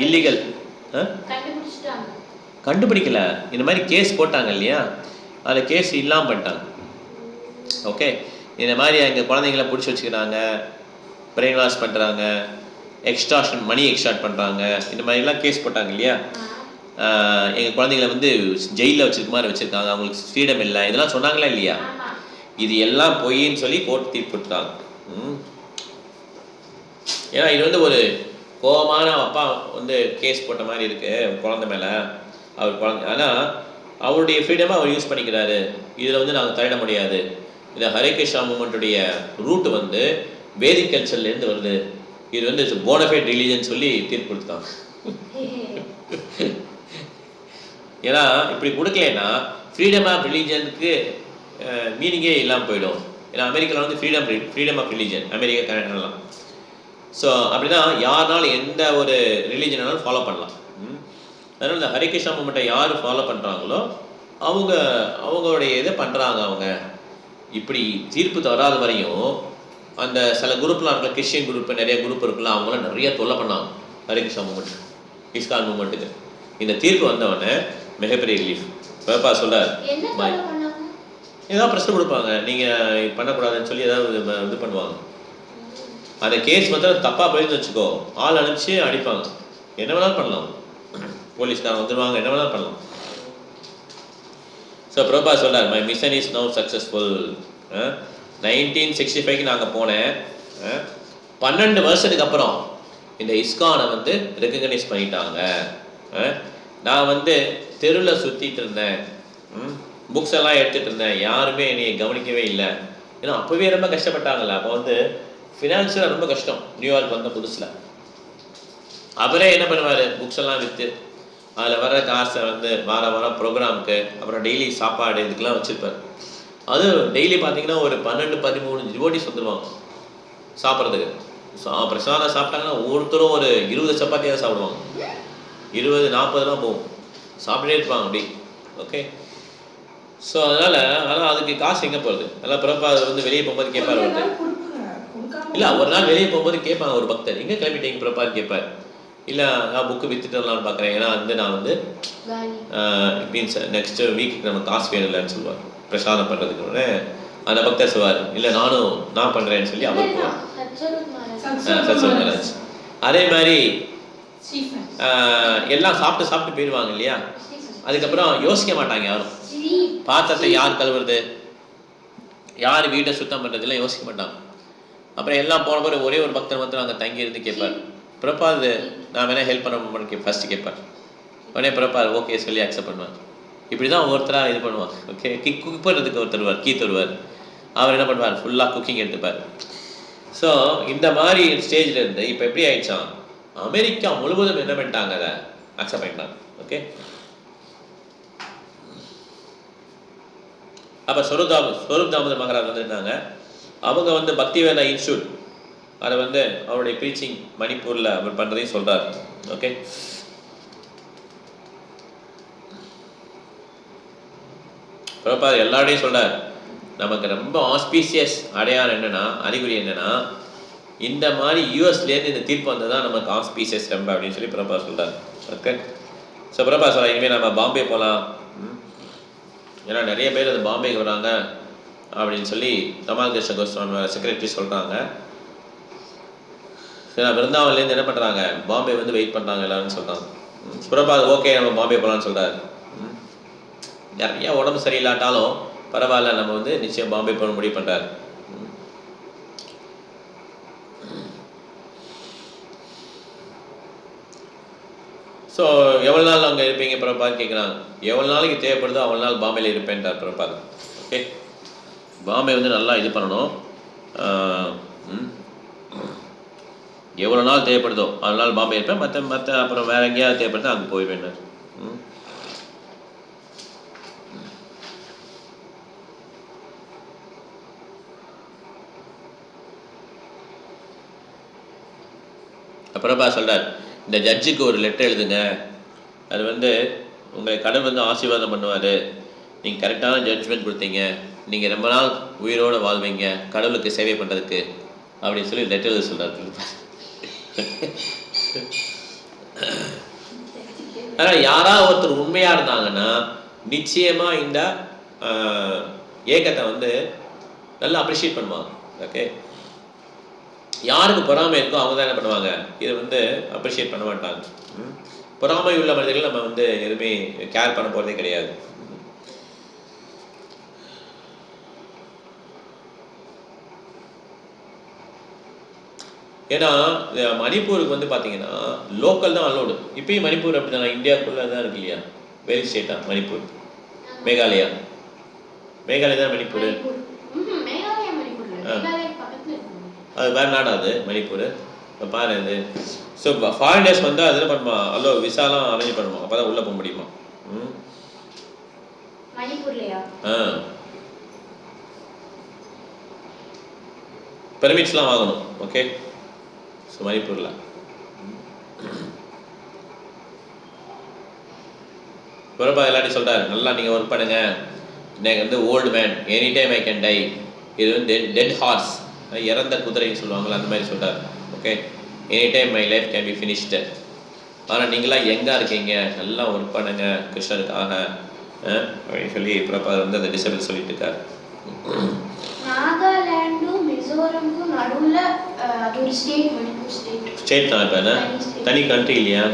Illegal கண்டுபிடிக்கல, இந்த மாதிரி case போட்டாங்க இல்லையா, அதில் கேஸ் இல்லாமல் பண்ணிட்டாங்க. ஓகே, இந்த மாதிரி எங்கள் குழந்தைங்கள பிடிச்சி வச்சுக்கிறாங்க, பிரெயின் வாஷ் பண்ணுறாங்க, எக்ஸ்ட்ராஷன் மணி எக்ஸ்ட்ராக்ட் பண்ணுறாங்க, இந்த மாதிரிலாம் கேஸ் போட்டாங்க இல்லையா. எங்கள் குழந்தைங்கள வந்து ஜெயிலில் வச்சுருக்க மாதிரி வச்சுருக்காங்க, அவங்களுக்கு ஃப்ரீடம் இல்லை, இதெல்லாம் சொன்னாங்களா இல்லையா. இது எல்லாம் பொய்ன்னு சொல்லி கோர்ட் தீர்ப்பு கொடுத்தாங்க. ஏன்னா இது வந்து ஒரு கோபமான அப்பா வந்து கேஸ் போட்ட மாதிரி இருக்குது குழந்தை மேலே. அவர் குழந்தை, ஆனால் அவருடைய ஃப்ரீடமாக அவர் யூஸ் பண்ணிக்கிறாரு, இதில் வந்து நாங்கள் தலையிட முடியாது. இந்த ஹரிகிருஷ்ணா மூமெண்ட்டுடைய ரூட் வந்து வேதிக் கல்ச்சர்லேருந்து வருது, இது வந்து போனஃபைட் ரிலீஜன் சொல்லி தீர்ப்பு கொடுத்தாங்க. ஏன்னா இப்படி கொடுக்கலன்னா ஃப்ரீடம் ஆஃப் ரிலீஜனுக்கு மீனிங்கே இல்லாமல் போயிடும். ஏன்னா அமெரிக்காவில் வந்து ஃப்ரீடம் ஆஃப் ரிலீஜன், அமெரிக்கா கனடாலாம். ஸோ அப்படின்னா யாருனாலும் எந்த ஒரு ரிலீஜனாலும் ஃபாலோ பண்ணலாம். அதனால் இந்த ஹரிகிருஷ்ணா மூமெண்ட்டை யார் ஃபாலோ பண்ணுறாங்களோ அவங்களுடைய இதை பண்ணுறாங்க. அவங்க இப்படி தீர்ப்பு தராத வரையும் அந்த சில குரூப்லாம் இருக்கலாம், கிறிஸ்டியன் குரூப் நிறைய குரூப் இருக்கலாம், அவங்களாம் நிறைய தொல்லை பண்ணாங்க ஹரிகிருஷ்ணா மூமெண்ட், இஸ்கான் மூமெண்ட்டுக்கு. இந்த தீர்ப்பு வந்தவொடனே மிகப்பெரிய ரிலீஃப். பாப்பா சொல்கிறார், ஏதாவது பிரச்சனை கொடுப்பாங்க, நீங்கள் பண்ணக்கூடாதுன்னு சொல்லி ஏதாவது இது பண்ணுவாங்க. அந்த கேஸ் வந்து தப்பாக போயிருந்து வச்சுக்கோ, ஆள் அனுப்பிச்சு அடிப்பாங்க, என்ன வேணாலும் பண்ணலாம், போலீஸ்காரங்க வந்துடுவாங்க, என்ன வேணாலும் பண்ணலாம். ஸோ பிரபா சொல்கிறார், my mission is now successful. 1965 நாங்கள் போனேன், 12 வருஷத்துக்கு அப்புறம் இந்த இஸ்கானை வந்து ரெகக்னைஸ் பண்ணிட்டாங்க. நான் வந்து தெருவில் சுற்றிட்டு இருந்தேன், புக்ஸ் எல்லாம் எடுத்துகிட்டு இருந்தேன், யாருமே என்னை கவனிக்கவே இல்லை. ஏன்னா அப்போவே ரொம்ப கஷ்டப்பட்டாங்கல்ல. அப்போ வந்து ஃபினான்ஷியலாக ரொம்ப கஷ்டம். நியூயார்க் வந்த புதுசில் அவரே என்ன பண்ணுவார், புக்ஸ் எல்லாம் விற்று அதில் வர காசை வந்து வாரம் ப்ரோக்ராமுக்கு, அப்புறம் டெய்லி சாப்பாடு இதுக்கெல்லாம் வச்சுருப்பார். அது டெய்லி பார்த்தீங்கன்னா ஒரு 12-13 டிவோட்டிஸ் வந்துடுவாங்க சாப்பிட்றதுக்கு. பிரசாதம் சாப்பிட்டாங்கன்னா ஒருத்தரும் ஒரு 20 சப்பாத்தியாக சாப்பிடுவாங்க. 20-40 போகும், சாப்பிட்டே இருப்பாங்க அப்படி. ஓகே, ஸோ அதனால் அதுக்கு காசு எங்கே போகிறது? அதெல்லாம் பிறப்பா அது வந்து வெளியே போகும்போது கேட்பார். வந்து இல்லை, ஒரு நாள் வெளியே போகும்போது கேட்பாங்க ஒரு பக்தர், எங்கே கிளம்பிட்டீங்க பிறப்பான்னு கேட்பார். இல்லை நான் புக்கு விற்றுட்டுலான்னு பார்க்குறேன், ஏன்னா வந்து நான் வந்து மீன்ஸ் நெக்ஸ்ட் வீக் நம்ம காசு வேணும்லன்னு சொல்லுவார் பிரசாதம் பண்ணுறதுக்கு. அந்த பக்தர் சொல்வார், இல்லை நான் பண்ணுறேன்னு சொல்லி அவர் போவார். சத்சங் மகாராஜ் அதே மாதிரி எல்லாம் சாப்பிட்டு போயிடுவாங்க இல்லையா. அதுக்கப்புறம் யோசிக்க மாட்டாங்க யாரும். பாத்திரத்தை யார் கழுவுறது, யார் வீட்டை சுத்தம் பண்ணுறதுலாம் யோசிக்க மாட்டாங்க. அப்புறம் எல்லாம் போன பிறகு ஒரே ஒரு பக்தர் மட்டும் அங்கே தங்கி இருந்து கேட்பார், பிரபாது நான் வேணா ஹெல்ப் பண்ண ஃபஸ்ட்டு கேட்பார். உடனே பிரபாத் ஓகே சொல்லி அக்செப்ட் பண்ணுவார். இப்படி தான் ஒவ்வொருத்தராக இது பண்ணுவாங்க. ஓகே, குக் பண்ணுறதுக்கு ஒருத்தர் வருவார், கீ தருவார். அவர் என்ன பண்ணுவார், ஃபுல்லாக குக்கிங் எடுத்துப்பார். ஸோ இந்த மாதிரி ஸ்டேஜில் இருந்து இப்போ எப்படி ஆயிடுச்சான், அமெரிக்கா முழுவதும் என்ன பண்ணிட்டாங்க, அதை அக்செப்ட் பண்ணிட்டாங்க. ஓகே, அப்போ ஸ்வரூப் தாமோதர் மகாராஜ் வந்துருந்தாங்க. அவங்க வந்து பக்தி வேதா இன்ஸ்டியூட் அதை வந்து அவருடைய ப்ரீச்சிங் மணிப்பூரில் அவர் பண்ணுறதையும் சொல்கிறார். ஓகே, பிரபாத் எல்லாரையும் சொல்கிறார், நமக்கு ரொம்ப ஆஸ்பீசியஸ் அடையாளம் என்னென்னா, அறிகுறி என்னென்னா, இந்த மாதிரி யூஎஸ்லேருந்து இந்த தீர்ப்பு வந்தது தான் நமக்கு ஆஸ்பீசியஸ் ரொம்ப அப்படின்னு சொல்லி பிரபாத் சொல்கிறார். ஓகே, ஸோ பிரபாத் சொல்கிறார், இனிமேல் நம்ம பாம்பே போகலாம், ஏன்னா நிறைய பேர் அது பாம்பேக்கு வராங்க அப்படின்னு சொல்லி தமால் கிருஷ்ண கோஸ்வாமி செக்ரட்டரி சொல்கிறாங்க. சரி, விருந்தாவன்லேருந்து என்ன பண்ணுறாங்க, பாம்பே வந்து வெயிட் பண்ணுறாங்க எல்லாருன்னு சொல்கிறாங்க. பிரபாத் ஓகே நம்ம பாம்பே போகலான்னு சொல்கிறார். நிறையா உடம்பு சரியில்லாட்டாலும் பரவாயில்ல, நம்ம வந்து நிச்சயம் பாம்பே போக முடிவு பண்ணுறாரு. ஸோ எவ்வளோ நாள் அங்கே இருப்பீங்க பிரபாத் கேட்குறாங்க. எவ்வளோ நாளைக்கு தேவைப்படுதோ அவ்வளோ நாள் பாம்பேயில் இருப்பேன்ட்டார் பிரபாத். ஓகே, பாம்பே வந்து நல்லா இது பண்ணணும், எவ்வளோ நாள் தேவைப்படுதோ அவ்வளோ நாள் பாம்பே இருப்பேன், மற்ற அப்புறம் வேறு எங்கேயாவது தேவைப்படுதோ அங்கே போயிடுவேன். பிரபா சொல்கிறார், இந்த ஜட்ஜுக்கு ஒரு லெட்டர் எழுதுங்க, அது வந்து உங்களை கடவுள் வந்து ஆசீர்வாதம் பண்ணுவார், நீங்கள் கரெக்டான ஜட்ஜ்மெண்ட் கொடுத்தீங்க, நீங்கள் ரொம்ப நாள் உயிரோடு வாழ்வீங்க கடவுளுக்கு சேவை பண்ணுறதுக்கு அப்படின்னு சொல்லி லெட்டர் எழுத சொல்கிறார். ஆனால் யாராவது ஒருத்தர் உண்மையாக இருந்தாங்கன்னா நிச்சயமாக இந்த ஏக்கத்தை வந்து நல்லா அப்ரிஷியேட் பண்ணுவாங்க. ஓகே, யாருக்கு பொறாமை இருக்கோ அவங்க தான் என்ன பண்ணுவாங்க, இதை வந்து அப்ரிஷியேட் பண்ண மாட்டாங்க. பொறாமை உள்ள மனிதர்கள் நம்ம வந்து எதுவுமே கேர் பண்ண போகிறதே கிடையாது. ஏன்னா மணிப்பூருக்கு வந்து பார்த்தீங்கன்னா லோக்கல் தான் அலோடு. இப்பயும் மணிப்பூர் அப்படி தான், இந்தியாவுக்குள்ளே தான் இருக்கு இல்லையா, வேலி ஸ்டேட்டா மணிப்பூர், மேகாலயா தான் மணிப்பூர், அது வேறு நாடா அது மணிப்பூர். இப்போ பாரு இது. ஸோ ஃபாரினர்ஸ் வந்து அது என்ன பண்ணுமா, அல்லோ விசாலாம் அரேஞ்ச் பண்ணுமா, அப்போ தான் உள்ளே போக முடியுமா. பெர்மிட்ஸ்லாம் வாங்கணும். ஓகே, ஸோ மணிப்பூரில் பிறப்பா எல்லாத்தையும் சொல்கிறாரு, நல்லா நீங்கள் ஒர்க் பண்ணுங்க, எனக்கு வந்து old man any time I can die, இது வந்து டெட் ஹார்ஸ், இறந்த குதிரைன்னு சொல்லுவாங்களா அந்த மாதிரி சொல்கிறார். Okay, any time my life can be finished, ஆனால் நீங்களாம் எங்கே இருக்கீங்க, நல்லா ஒர்க் பண்ணுங்க கிருஷ்ணருக்காக அப்படின்னு சொல்லி பிரபா வந்து அந்த டிசபிள் சொல்லிட்டு இருக்கார். நாகாலாண்டும் மிசோரமுக்கும் நடுவில் அது ஒரு ஸ்டேட், மணிப்பூர் ஸ்டேட் தான். இப்போ தனி கண்ட்ரி இல்லையா,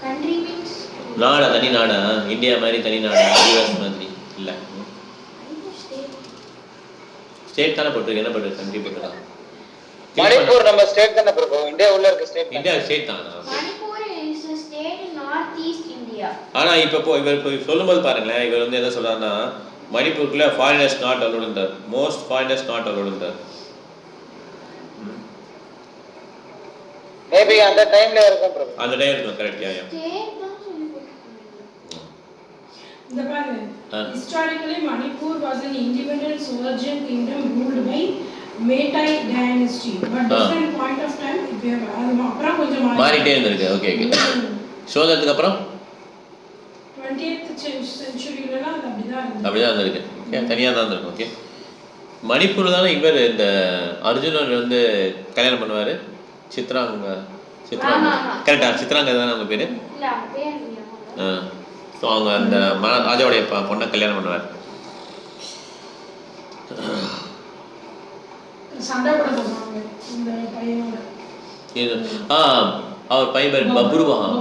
கண்ட்ரி மீன்ஸ் நாடா, தனி நாடா, இந்தியா மாதிரி தனி நாடா, யூஎஸ் மாதிரி இல்லை, ஸ்டேட் தானே போட்டிருக்கு, என்ன போட்டிருக்கு, கண்ட்ரி போட்டிருக்கா. மணிப்பூர் நம்ம ஸ்டேட் தானே பிரபு, இந்தியா உள்ள இருக்க ஸ்டேட். இந்தியா ஸ்டேட் தான். Manipur is a state in northeast India. ஆனா இப்போ இவர் சொல்லும்போது பாருங்களேன், இவர் வந்து என்ன சொல்றாருன்னா மணிப்பூருக்குள்ள ஃபாரினர்ஸ் நாட் அலோடுன்றார். மோஸ்ட் ஃபாரினர்ஸ் நாட் அலோடுன்றார். மேபி அந்த டைம்ல இருக்கும் பிரபு. அந்த டைம் இருக்கும். கரெக்ட். யா State தான் சொல்லி போட்டுருக்காங்க. இந்த பாருங்க, historically Manipur was an independent sovereign kingdom ruled by Meitei dynasty, but different point of time it அப்புறம் கொஞ்சம் மாறிட்டே இருந்திருக்கு. Okay okay. சோதத்துக்கு அப்புறம் 20th centuryல அது அப்படிதான் இருந்திருக்கு. ஓகே, தனியா தான் இருந்திருக்கு. ஓகே, மணிப்பூர் தானே இவர் இந்த அர்ஜுனன் வந்து கல்யாணம் பண்ணுவாரு. சித்ராங்க கரெக்டா? சித்ராங்க தானே அவங்க பேரு. இல்ல அவங்க பேர் இல்ல. ஸோ அவங்க அந்த ராஜாவுடைய பொண்ணை கல்யாணம் பண்ணுவார். சண்டை போட போவாங்க இந்த பையனோட. இது அவர் பையன் பேர் பப்ருவான்.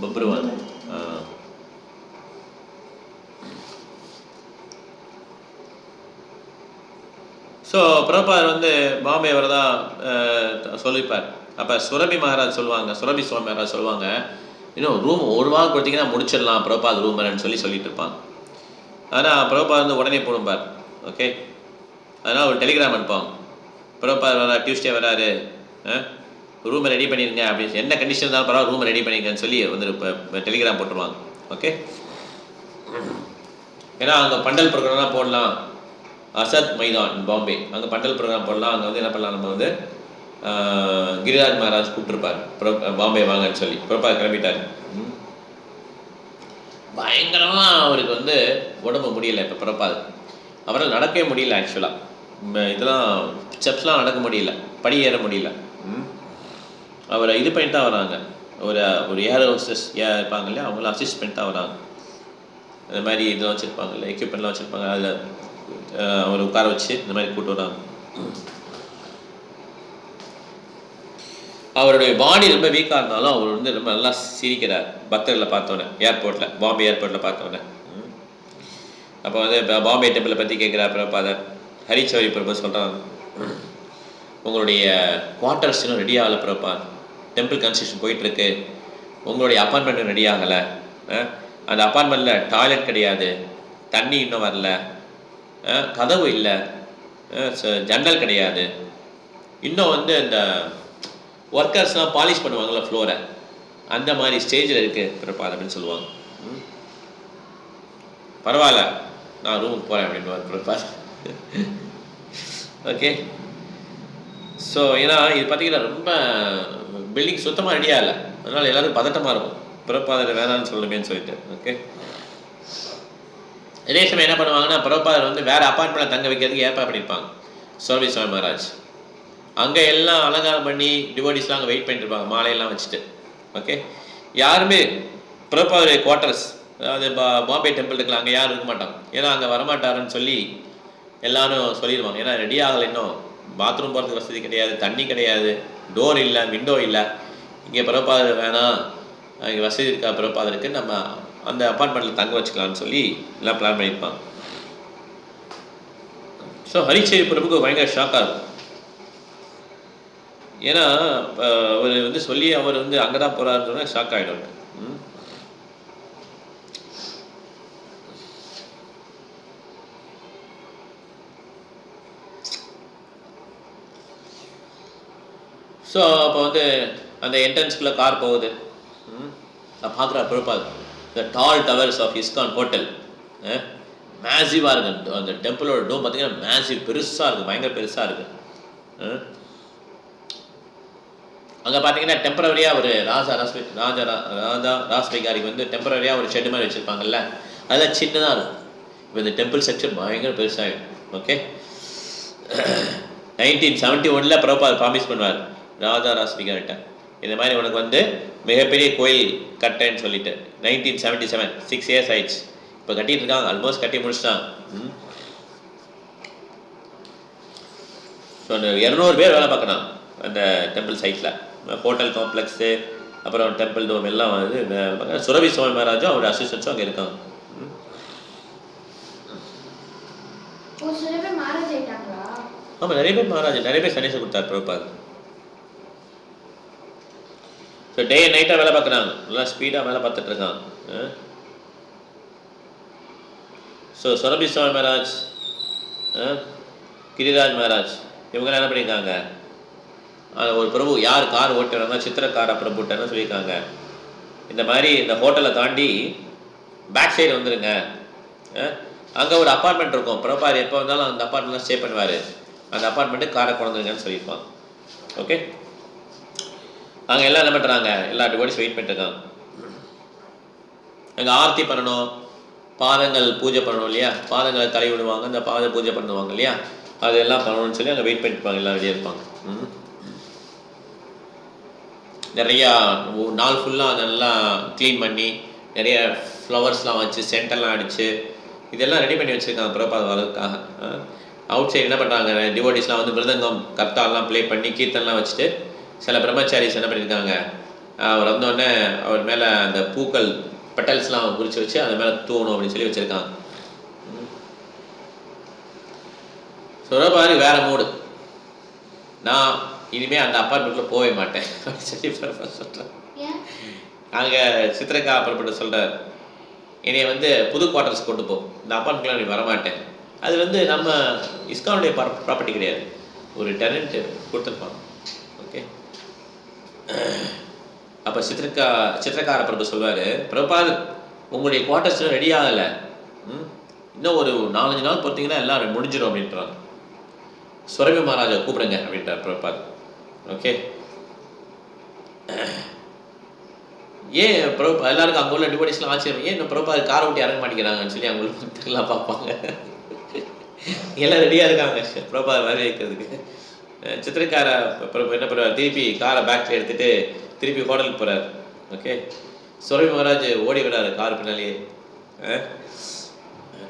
பப்ருவான். ஸோ பிரபார் வந்து பாம்பே வரதா சொல்லிப்பார். அப்போ சுரபி மகாராஜ் சொல்லுவாங்க, சுரபி சுவாமி மகாராஜ் சொல்லுவாங்க, இன்னும் ரூம் ஒரு வாரம் கொடுத்தீங்கன்னா முடிச்சிடலாம் பிரபாத் ரூம் சொல்லிட்டு இருப்பாங்க. ஆனால் பிரபாத் வந்து உடனே போடும்பார். ஓகே, அதனால் ஒரு டெலிகிராம் அனுப்பாங்க, பிரபாத் வர டியூஸ்டே வராரு, ரூமை ரெடி பண்ணிடுங்க அப்படின்னு, என்ன கண்டிஷன் இருந்தாலும் பரவாயில்ல ரூமை ரெடி பண்ணிங்கன்னு சொல்லி வந்து இப்போ டெலிகிராம் போட்டுருவாங்க. ஓகே, ஏன்னா அங்கே பண்டல் ப்ரோக்ராம்லாம் போடலாம். அசத் மைதான் பாம்பே, அங்கே பண்டல் ப்ரோக்ராம் போடலாம். அங்கே வந்து என்ன பண்ணலாம், நம்ம வந்து கிரிராஜ் மகாராஜ் கூப்பிட்டுருப்பார் பாம்பே வாங்கன்னு சொல்லி. பிரபாத் கிளம்பிட்டார். பயங்கரமாக அவருக்கு வந்து உடம்பு முடியலை. இப்போ பிரபாத் அவரால் நடக்கவே முடியல. ஆக்சுவலாக இதெல்லாம் ஸ்டெப்ஸ்லாம் நடக்க முடியல, படி ஏற முடியல. அவரை இது பண்ணிட்டு தான் வராங்க, ஒரு ஏர் ஹோஸ்டஸ் இருப்பாங்க இல்லையா, அவங்கள அசிஸ்ட் பண்ணிட்டு தான் வராங்க. இந்த மாதிரி இதெல்லாம் வச்சுருப்பாங்கல்ல, எக்யூப்மெண்ட்லாம் வச்சுருப்பாங்க, அதில் அவர் உட்கார வச்சு இந்த மாதிரி கூப்பிட்டு வராங்க. அவருடைய பாடி ரொம்ப வீக்காக இருந்தாலும் அவர் வந்து ரொம்ப நல்லா சிரிக்கிறார் பக்தர்களை பார்த்தோன்னே. ஏர்போர்ட்டில், பாம்பே ஏர்போர்ட்டில் பார்த்தோன்னே. அப்போ வந்து பாம்பே டெம்பிளை பற்றி கேட்குறார் பிரபாதர். ஹரிச்சௌரி பிரபு சொல்கிறாங்க, உங்களுடைய குவார்ட்டர்ஸ் இன்னும் ரெடி ஆகலை பிரபாத், டெம்பிள் கன்ஸ்ட்ரக்ஷன் போயிட்டுருக்கு, உங்களுடைய அப்பார்ட்மெண்ட்டும் ரெடி ஆகலை, அந்த அப்பார்ட்மெண்ட்டில் டாய்லெட் கிடையாது, தண்ணி இன்னும் வரல, கதவு இல்லை, ஜன்னல் கிடையாது, இன்னும் வந்து அந்த ஒர்க்கர்ஸ்லாம் பாலிஷ் பண்ணுவாங்கள்ல ஃப்ளோரை, அந்த மாதிரி ஸ்டேஜில் இருக்குது பிரபாத் அப்படின்னு சொல்லுவாங்க. பரவாயில்ல நான் ரூமுக்கு போகிறேன் அப்படின்னு பிரபாத். ஓகே, ஸோ ஏன்னா இது பார்த்தீங்கன்னா ரொம்ப பில்டிங் சுத்தமாக ரெடியாக இல்லை, அதனால் எல்லோரும் பதட்டமாக இருக்கும், பிரபாதர் வேணான்னு சொல்லணுமேன்னு சொல்லிட்டு. ஓகே, இதே சமயம் என்ன பண்ணுவாங்கன்னா பிரபாதர் வந்து வேறு அப்பார்ட்மெண்ட்டில் தங்க வைக்கிறதுக்கு ஏற்பாடு பண்ணியிருப்பாங்க சுரபி சுவாமி மகாராஜ். அங்கே எல்லாம் அலங்காரம் பண்ணி டிவோட்டிஸ்லாம் அங்கே வெயிட் பண்ணிட்டு இருப்பாங்க மாலையெல்லாம் வச்சுட்டு. ஓகே, யாருமே பிரபாதருடைய குவார்ட்டர்ஸ், அதாவது பாம்பே டெம்பிள் இருக்கலாம், அங்கே யாரும் இருக்க மாட்டாங்க, ஏன்னா அங்கே வரமாட்டாருன்னு சொல்லி எல்லாரும் சொல்லிடுவாங்க. ஏன்னா ரெடி ஆகலை, இன்னும் பாத்ரூம் போகிறதுக்கு வசதி கிடையாது, தண்ணி கிடையாது, டோர் இல்லை, விண்டோ இல்லை, இங்கே பிரபாதர் வேணாம், இங்கே வசதி இருக்கா பிரபாதருக்கு, நம்ம அந்த அப்பார்ட்மெண்ட்டில் தங்க வச்சுக்கலான்னு சொல்லி எல்லாம் பிளான் பண்ணியிருப்பாங்க. ஸோ ஹரிச்சேரி பிரபுக்கு பயங்கர ஷாக்காக இருக்கும். ஏன்னா அவர் வந்து சொல்லி அவர் வந்து அங்கே தான் போகிறாருன்னு சொன்னால் ஷாக் ஆகிடும். ஸோ அப்போ வந்து அந்த என்ட்ரன்ஸ்குள்ளே கார் போகுது. பார்க்குறா பிரபாத், த டால் டவர்ஸ் ஆஃப் இஸ்கான் ஹோட்டல் மேசிவாக இருக்குது. அந்த டெம்பிளோட டோம் பார்த்தீங்கன்னா மேசிவ், பெருசாக இருக்குது, பயங்கர பெருசாக இருக்குது. அங்கே பார்த்தீங்கன்னா டெம்பரவரியாக ஒரு ராஜா ராஸ்பிகாரிக்கு வந்து டெம்பரவரியாக ஒரு ஷெட் மாதிரி வச்சுருப்பாங்கல்ல, அதெல்லாம் சின்னதாக இருக்கும். இப்போ இந்த டெம்பிள் ஸ்ட்ரக்சர் பயங்கர பெருசாகிடும். ஓகே, 1971 பிரபாத் ப்ராமிஸ் பண்ணுவார் ராஜா ராஸ்பிகார்கிட்ட, இந்த மாதிரி உனக்கு வந்து மிகப்பெரிய கோயில் கட்டேன்னு சொல்லிட்டு. 1977, 6 years ஆயிடுச்சு. இப்போ கட்டிகிட்டு இருக்காங்க, ஆல்மோஸ்ட் கட்டி முடிச்சிட்டாங்க. ஸோ 200 பேர் வேலை பார்க்கணும் அந்த டெம்பிள் சைட்டில். ஹோட்டல் காம்ப்ளெக்ஸு, அப்புறம் டெம்பிள் டோம் எல்லாம் வந்து சுரபி சுவாமி மகாராஜும் அவருடைய அசிஸ்டன்ஸும் அங்கே இருக்காங்க. ஆமாம், நிறைய பேர் மகாராஜ் நிறைய பேர் சன்னியாசம் கொடுத்தாரு பிரபுபாத். ஸோ டே அண்ட் நைட்டாக வேலை பார்க்குறாங்க, நல்லா ஸ்பீடாக வேலை பார்த்துட்டு இருக்காங்க. ஸோ சுரபி சுவாமி மகாராஜ், கிரிராஜ் மகாராஜ் இவங்கெல்லாம் என்ன பண்ணியிருக்காங்க, ஒரு பிரபு யார் கார் ஓட்டுறாங்க, சித்திரக்கார பிரபுட்டன்னு சொல்லியிருக்காங்க. இந்த மாதிரி இந்த ஹோட்டலை தாண்டி பேக் சைடு வந்துடுங்க, அங்கே ஒரு அப்பார்ட்மெண்ட் இருக்கும், பிரபார் எப்போ வந்தாலும் அந்த அப்பார்ட்மெண்ட்டில் ஸ்டே பண்ணுவார், அந்த அப்பார்ட்மெண்ட்டு காரை கொண்டுருங்கன்னு சொல்லியிருப்பாங்க. ஓகே, அங்கே எல்லாம் என்ன பண்ணுறாங்க, எல்லா டிவோடிஸ் வெயிட் பண்ணிட்டுருக்காங்க. அங்கே ஆர்த்தி பண்ணணும், பாதங்கள் பூஜை பண்ணணும் இல்லையா, பாதங்களை தலை விடுவாங்க, அந்த பாத பூஜை பண்ணுவாங்க இல்லையா, அதெல்லாம் பண்ணணும்னு சொல்லி அங்கே வெயிட் பண்ணிட்டுருப்பாங்க, எல்லாம் ரெடியாக இருப்பாங்க. நிறையா நாள் ஃபுல்லாக அதெல்லாம் க்ளீன் பண்ணி நிறைய ஃப்ளவர்ஸ்லாம் வச்சு சென்டெல்லாம் அடித்து இதெல்லாம் ரெடி பண்ணி வச்சுருக்காங்க பிரபாத் வரதுக்காக. அவுட் சைடு என்ன பண்ணுறாங்க, டிவோட்டிஸ்லாம் வந்து மிருதங்கம் கர்த்தாலாம் ப்ளே பண்ணி கீர்த்தனெலாம் வச்சுட்டு சில பிரம்மச்சாரிஸ் என்ன பண்ணியிருக்காங்க, அவர் வந்தோடனே அவர் மேலே அந்த பூக்கள் பெட்டல்ஸ்லாம் குறித்து வச்சு அது மேலே தூணும் அப்படின்னு சொல்லி வச்சுருக்காங்க. சொல்கிறப்பாரு வேறு மூடு, நான் இனிமேல் அந்த அப்பார்ட்மெண்ட்டில் போகவே மாட்டேன் அப்படின்னு சொல்லி சொல்கிறேன். அங்கே சித்திரக்கா அப்புறப்பட்டு சொல்கிறார், என்னை வந்து புது குவார்ட்டர்ஸ் கொண்டு போ, இந்த அப்பார்ட்மெண்ட்டில் நீ வரமாட்டேன். அது வந்து நம்ம இஸ்கானுடைய ப்ராப்பர்ட்டி கிடையாது, ஒரு டெனண்ட் கொடுத்துருப்பாங்க. ஓகே, அப்போ சித்திரக்கார பிரபு சொல்வார், பிரபாத் உங்களுடைய குவார்ட்டர்ஸ் ரெடி ஆகலை, இன்னும் ஒரு 4-5 நாள் பொறுத்தீங்கன்னா எல்லாம் முடிஞ்சிடும் அப்படின்றாங்க. சுரபி மகாராஜா கூப்பிடுங்க அப்படின்றார் பிரபாத். ஓகே, ஏன் பிரபா எல்லாருக்கும் அங்கே உள்ள டிவோட்டிஸ்லாம் ஆச்சரியம், ஏன் இன்னும் பிரபா காரை விட்டு இறங்க மாட்டேங்கிறாங்கன்னு சொல்லி அவங்களுக்கு எல்லாம் பார்ப்பாங்க. எல்லாம் ரெடியாக இருக்காங்க பிரபா வர வைக்கிறதுக்கு. சித்திரக்கார பிரபு என்ன பண்ணுவார், திருப்பி காரை பேக்கில் எடுத்துகிட்டு திருப்பி ஹோட்டலுக்கு போகிறார். ஓகே, சுரபி மகாராஜ் ஓடி விடாரு கார் பின்னாலேயே.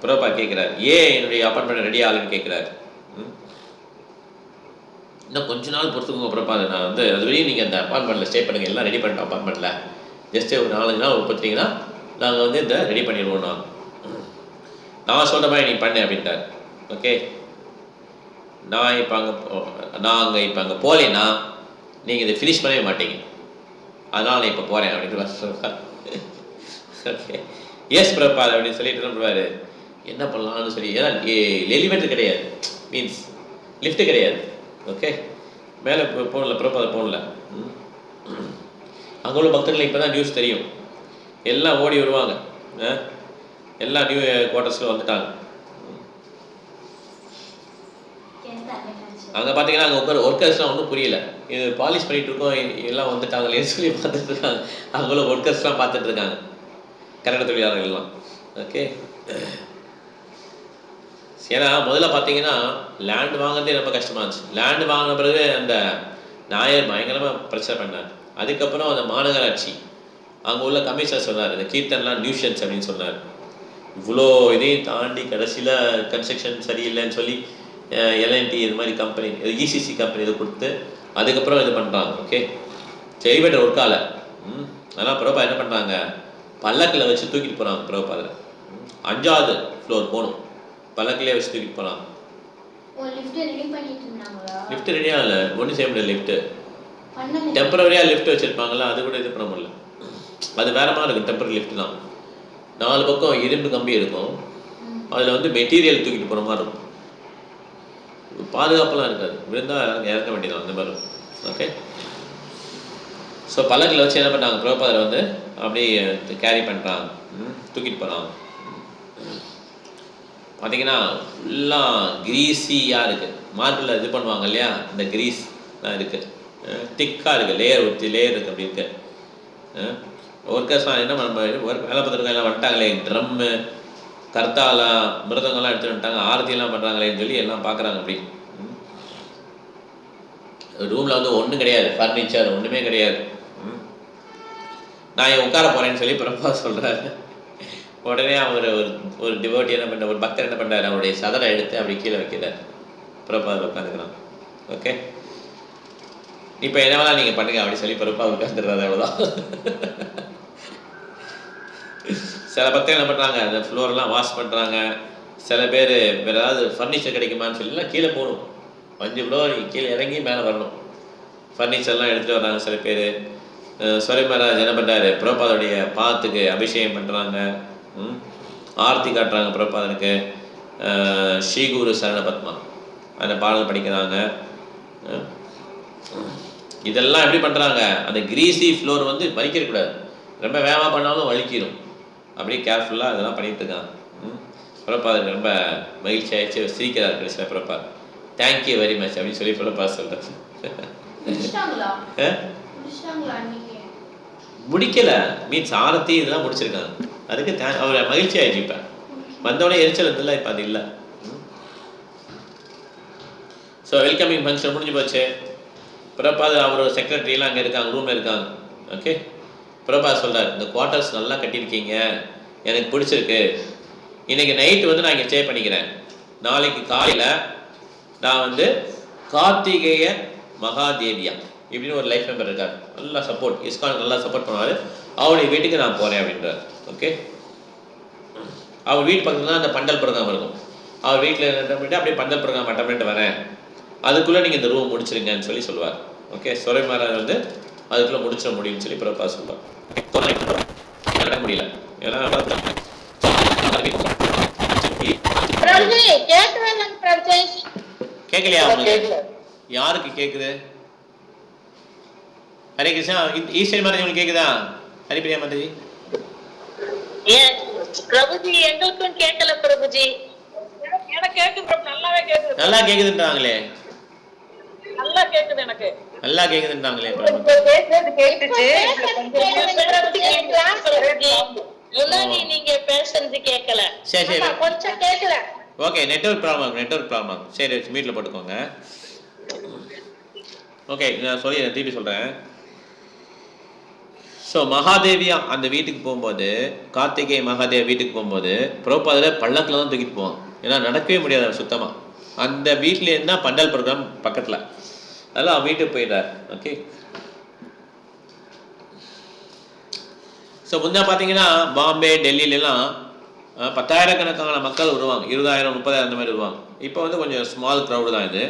பிரபா கேட்குறாரு, ஏன் என்னுடைய அப்பார்ட்மெண்ட் ரெடி ஆகலன்னு கேட்குறாரு. இன்னும் கொஞ்ச நாள் பொறுத்துக்கோங்க பிரபா, நான் வந்து அது வரையும் நீங்கள் அந்த அப்பார்ட்மெண்ட்டில் ஸ்டே பண்ணுங்கள், எல்லாம் ரெடி பண்ணிட்டோம் அப்பார்ட்மெண்ட்டில், ஜஸ்ட்டு ஒரு 4-5 நாள் பார்த்தீங்கன்னா நாங்கள் வந்து இந்த ரெடி பண்ணிடுவோம், நான் சொல்கிற மாதிரி நீ பண்ணு அப்படின்ட்டார். ஓகே, நான் இப்போ அங்கே போகலேன்னா நீங்கள் இதை ஃபினிஷ் பண்ணவே மாட்டீங்க, அதனால் நான் இப்போ போகிறேன் அப்படின்னு சொல்லுவார். ஓகே, எஸ் பிரபாத் அப்படின்னு சொல்லிட்டு என்ன பண்ணுவார், என்ன பண்ணலாம்னு சொல்லி, ஏன்னா எலிவேட்டர் கிடையாது, மீன்ஸ் லிஃப்ட்டு கிடையாது. ஓகே, மேலே போகல பிரபாத் போகல. அங்கே உள்ள பக்தர்கள் இப்போ தான் நியூஸ் தெரியும், எல்லாம் ஓடி வருவாங்க, எல்லா நியூ குவார்ட்டர்ஸில் வந்துட்டாங்க. அங்கே பார்த்தீங்கன்னா அங்கே உட்கார ஒர்க்கர்ஸ்லாம் ஒன்றும் புரியல, இது பாலிஷ் பண்ணிகிட்டு இருக்கோம் எல்லாம் வந்துட்டாங்களேன்னு சொல்லி பார்த்துட்டு இருக்காங்க. அங்கே உள்ள ஒர்க்கர்ஸ்லாம் பார்த்துட்டு இருக்காங்க, கன்னட தொழிலாளர்கள்லாம். ஓகே, ஏன்னா முதல்ல பார்த்தீங்கன்னா லேண்டு வாங்குறதே ரொம்ப கஷ்டமாக இருந்துச்சு. லேண்டு வாங்கின பிறகு அந்த நாயர் பயங்கரமாக பிரச்சனை பண்ணார். அதுக்கப்புறம் அந்த மாநகராட்சி அங்கே உள்ள கமிஷனர் சொன்னார், இந்த கீர்த்தன்லாம் நியூஷன்ஸ் அப்படின்னு சொன்னார். இவ்வளோ இதையும் தாண்டி கடைசியில் கன்ஸ்ட்ரக்ஷன் சரியில்லைன்னு சொல்லி எல்என்டி இது மாதிரி கம்பெனி, இசிசி கம்பெனி இதை கொடுத்து அதுக்கப்புறம் இது பண்ணுறாங்க. ஓகே, எலிவேட்டர் ஒர்க்கால. ஆனால் பிரபா என்ன பண்ணுறாங்க, பல்லக்கில் வச்சு தூக்கிட்டு போகிறாங்க. பிரபாதில் 5வது ஃப்ளோர் போகணும், பல்லக்கிலே வச்சு தூக்கிட்டு போகிறாங்க. லிஃப்ட் ரெடியாக இல்லை, ஒன்றும் செய்ய முடியாது. லிஃப்ட்டு டெம்பரரியாக லிஃப்ட் வச்சுருப்பாங்களா, அது கூட இது பண்ண முடியல. அது வேற மாதிரி இருக்கும், டெம்பரரி லிஃப்ட் தான். 4 பக்கம் இரும்பு கம்பி இருக்கும், அதில் வந்து மெட்டீரியல் தூக்கிட்டு போகிற மாதிரி இருக்கும், பாதுகாப்பெல்லாம் இருக்காது, விழுந்தால் இறக்க வேண்டியதான் அந்த மாதிரி இருக்கும். ஓகே, ஸோ பல்லக்கில் வச்சு என்ன பண்ணாங்க, பிரபாதில் வந்து அப்படியே கேரி பண்ணுறாங்க, தூக்கிட்டு போகிறாங்க. பார்த்தீங்கன்னா ஃபுல்லாக கிரீஸியாக இருக்குது, மார்பிளில் இது பண்ணுவாங்க இல்லையா, இந்த கிரீஸ் தான் இருக்குது, திக்காக இருக்குது, லேயர் இருக்குது அப்படி இருக்குது. ஒர்க்கர்ஸ்லாம் என்ன பண்ண வேலை பார்த்துருக்காங்க, எல்லாம் வந்துட்டாங்களே, ட்ரம்மு கர்த்தாலாம் மிருதங்கள்லாம் எடுத்துகிட்டு வந்துட்டாங்க, ஆரத்தியெல்லாம் பண்ணுறாங்களேன்னு சொல்லி எல்லாம் பார்க்குறாங்க. அப்படி ரூமில் வந்து ஒன்றும் கிடையாது, ஃபர்னிச்சர் ஒன்றுமே கிடையாது. நான் உட்கார போகிறேன்னு சொல்லி பிரபா சொல்கிறாரு. உடனே அவர் ஒரு டிவோட்டி என்ன பண்ணுற, ஒரு பக்தர் என்ன பண்ணுறாரு, அவருடைய சதரை எடுத்து அப்படி கீழே வைக்கிறார், பிரபா உட்காந்துக்கிறான். ஓகே, இப்போ என்ன வேணால் நீங்கள் பண்ணுங்க அப்படி சொல்லி பிரபா உட்காந்துடுறாரு, அவ்வளோதான். சில பக்தர் என்ன பண்ணுறாங்க, அந்த ஃப்ளோர்லாம் வாஷ் பண்ணுறாங்க. சில பேர் வேறு ஏதாவது ஃபர்னிச்சர் கிடைக்குமான்னு சொல்லிலாம் கீழே போகணும், 5 ஃப்ளோர் கீழே இறங்கி மேலே வரணும். ஃபர்னிச்சர்லாம் எடுத்துகிட்டு வர்றாங்க சில பேர். சுவாமி மகாராஜ் என்ன பண்ணுறாரு, பிரபாதோடைய பாத்துக்கு அபிஷேகம் பண்ணுறாங்க, ஆர்த்தி காட்டுறாங்க பிரபாதனுக்கு. ஸ்ரீகுரு சரண பத்மா அந்த பாடல் படிக்கிறாங்க. இதெல்லாம் எப்படி பண்ணுறாங்க, அந்த கிரீசி ஃப்ளோர் வந்து வலிக்கக்கூடாது, ரொம்ப வேகமாக பண்ணாலும் வலிக்கிடும். அப்படியே கேர்ஃபுல்லாக அதெல்லாம் பண்ணிட்டு இருக்காங்க. பிரபாதன் ரொம்ப மகிழ்ச்சி ஆயிடுச்சு, சிரிக்கிறார் கடைசியில் பிரபாத். தேங்க்யூ வெரி மச் அப்படின்னு சொல்லி பிரபாத் சொல்கிறேன். முடிக்கல மீன்ஸ் ஆரத்தி இதெல்லாம் முடிச்சிருக்காங்க. அதுக்கு அவர் மகிழ்ச்சி ஆயிடுச்சு. இப்போ வந்தோடனே எரிச்சல் இருந்தில்ல, இப்போ அது இல்லை. ஸோ வெல்கமிங் ஃபங்க்ஷன் முடிஞ்சு போச்சு. பிரபாத் அவரோட செக்ரட்டரியெல்லாம் அங்கே இருக்காங்க, ரூமில் இருக்காங்க. ஓகே, பிரபாத் சொல்கிறார், இந்த குவார்ட்டர்ஸ் நல்லா கட்டியிருக்கீங்க, எனக்கு பிடிச்சிருக்கு. இன்றைக்கி நைட்டு வந்து நான் இங்கே ஸ்டே பண்ணிக்கிறேன். நாளைக்கு காலையில் நான் வந்து கார்த்திகேய மகாதேவியா இப்படின்னு ஒரு லைஃப் மெம்பர் இருக்கார், நல்லா சப்போர்ட், இஸ்கான் நல்லா சப்போர்ட் பண்ணுவார். அவருடைய வீட்டுக்கு நான் போகிறேன் அப்படின்றார். ஓகே, அவர் வீட்டு பக்கத்தில் தான் அந்த பண்டல் ப்ரோக்ராம் இருக்கும். அவர் வீட்டில் அட்டன் பண்ணிட்டு அப்படியே பண்டல் ப்ரோக்ராம் அட்டன் பண்ணிட்டு வரேன், அதுக்குள்ளே நீங்கள் இந்த ரூம் முடிச்சிருங்கன்னு சொல்லி சொல்லுவார். ஓகே, சுரை மகாராஜ் வந்து அதுக்குள்ளே முடிச்சிட முடியும்னு சொல்லி பிரபா சொல்லுவார். முடியல ஏன்னா கேட்கலையா உங்களுக்கு? யாருக்கு கேட்குது? ஹரே கிருஷ்ணா. ஈஸ்வரி மாதாஜி உங்களுக்கு கேட்குதா? ஹரிபிரியா மாதாஜி பிரபுஜி எங்களுக்கும் கேட்கல பிரபுஜி. எனக்கு கேக்குது பிரபு, நல்லாவே கேக்குது. நல்லா கேக்குதுன்றாங்களே, நல்லா கேக்குது, எனக்கு நல்லா கேக்குதுன்றாங்களே. பேசுறது கேட்டுச்சு, முன்னாடி நீங்க பேசுறது கேட்கல. சரி சரி, கொஞ்சம் கேட்கல. Okay, network problem. சரி, மீட்டில் போட்டுக்கோங்க. ஓகே, நான் திருப்பி சொல்கிறேன். ஸோ மகாதேவியா அந்த வீட்டுக்கு போகும்போது, கார்த்திகேய மகாதேவி வீட்டுக்கு போகும்போது பிரபாதர் பள்ளக்கில் தான் தூக்கிட்டு போவாங்க. ஏன்னா நடக்கவே முடியாது சுத்தமாக. அந்த வீட்டிலேருந்து தான் பண்டல் ப்ரோக்ராம் பக்கத்தில், அதெல்லாம் அவன் வீட்டுக்கு போயிட்டார். ஓகே, ஸோ முன்னே பார்த்தீங்கன்னா பாம்பே டெல்லியிலலாம் 10,000 மக்கள் வருவாங்க, 20,000 30,000 அந்த மாதிரி வருவாங்க. இப்போ வந்து கொஞ்சம் ஸ்மால் க்ரௌடு தான் இது,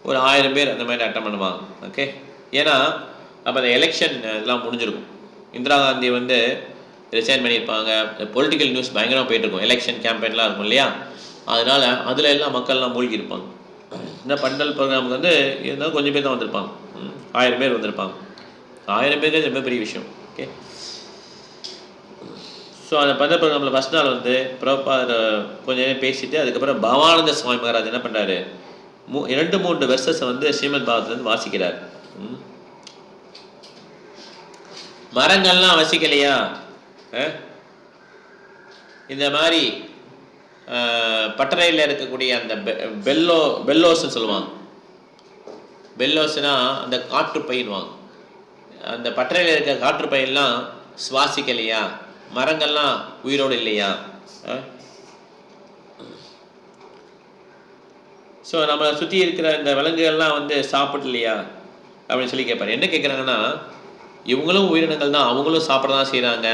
ஒரு 1000 பேர் அந்த மாதிரி அட்டன் பண்ணுவாங்க. ஓகே, ஏன்னா அப்போ அந்த எலெக்ஷன் இதெல்லாம் முடிஞ்சிருக்கும். இந்திரா காந்தி வந்து ரிசைன் பண்ணியிருப்பாங்க, பொலிட்டிக்கல் நியூஸ் பயங்கரமாக போயிட்டுருக்கும், எலெக்ஷன் கேம்பெயின்லாம் இருக்கும் இல்லையா, அதனால் அதில் எல்லாம் மக்கள்லாம் மூழ்கி இருப்பாங்க. இந்த பண்டல் ப்ரோக்ராமுக்கு வந்து இருந்தாலும் கொஞ்சம் பேர் தான் வந்திருப்பாங்க, 1000 பேர் வந்திருப்பாங்க. 1000 பேருக்கு ரொம்ப பெரிய விஷயம். ஓகே, ஸோ அந்த பண்டல் ப்ரோக்ராமில் ஃபஸ்ட் நாள் வந்து பிரபாத் கொஞ்சம் நேரம் பேசிட்டு அதுக்கப்புறம் பவானந்த சுவாமி மகாராஜ் என்ன பண்ணுறாரு, 2-3 வெர்சஸை வந்து ஸ்ரீமத் பாகவத்லேருந்து வாசிக்கிறார். மரங்கள்லாம் வசிக்கலையா, இந்த மாதிரி பட்டறையில் இருக்கக்கூடிய அந்த பெல்லோஸ்ன்னு சொல்லுவாங்க. பெல்லோஸ்னா அந்த காற்றுப்பயின்வாங்க. அந்த பட்டறையில் இருக்க காற்றுப்பயின்லாம் சுவாசிக்கலையா, மரங்கள்லாம் உயிரோடு இல்லையா. ஸோ நம்ம சுற்றி இருக்கிற இந்த விலங்குகள்லாம் வந்து சாப்பிடலையா அப்படின்னு சொல்லி கேட்பாரு. என்ன கேட்குறாங்கன்னா, இவங்களும் உயிரினங்கள் தான், அவங்களும் சாப்பிட தான் செய்கிறாங்க,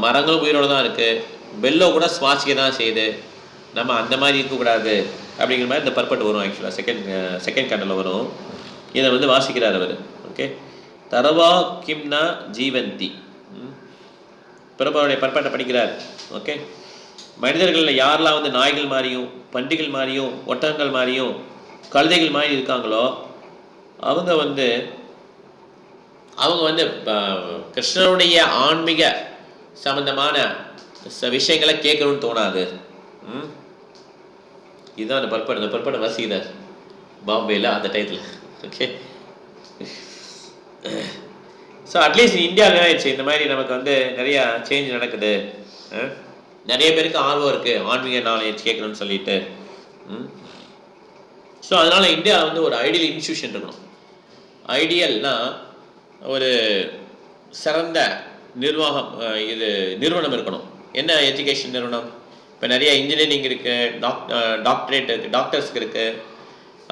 மரங்களும் உயிரோடு தான் இருக்குது, பெல்லோ கூட சுவாசிக்க தான் செய்யுது, நம்ம அந்த மாதிரி இருக்கக்கூடாது அப்படிங்கிற மாதிரி இந்த பர்பட் வரும். ஆக்சுவலாக செகண்ட் கண்டலில் வரும். இதை வந்து வாசிக்கிறார் அவர். ஓகே, தரவா கிம்னா ஜீவந்தி பிரபாவுடைய பர்பட்டை படிக்கிறார். ஓகே, மனிதர்களில் யாரெல்லாம் வந்து நாய்கள் மாதிரியும் பன்றிகள் மாதிரியும் ஒட்டகங்கள் மாதிரியும் கழுதைகள் மாதிரி இருக்காங்களோ அவங்க வந்து கிருஷ்ணனுடைய ஆன்மீக சம்பந்தமான விஷயங்களை கேட்கணும்னு தோணாது. இதுதான் அந்த பர்பட்டை வசிக்கிறார் பாம்பேயில் அந்த டயத்தில். ஓகே, ஸோ அட்லீஸ்ட் இந்தியாவில் ஆயிடுச்சு இந்த மாதிரி நமக்கு வந்து நிறையா சேஞ்ச் நடக்குது. நிறைய பேருக்கு ஆர்வம் இருக்குது ஆன்மீக நாலேஜ் கேட்கணும்னு சொல்லிட்டு. ஸோ அதனால் இந்தியா வந்து ஒரு ஐடியல் இன்ஸ்டியூஷன் இருக்கணும். ஐடியல்னா ஒரு சிறந்த நிறுவனம் இருக்கணும். என்ன எஜுகேஷன் நிறுவனம்? இப்போ நிறைய இன்ஜினியரிங் இருக்குது, டாக்டரேட் இருக்குது, டாக்டர்ஸ்க்கு இருக்குது,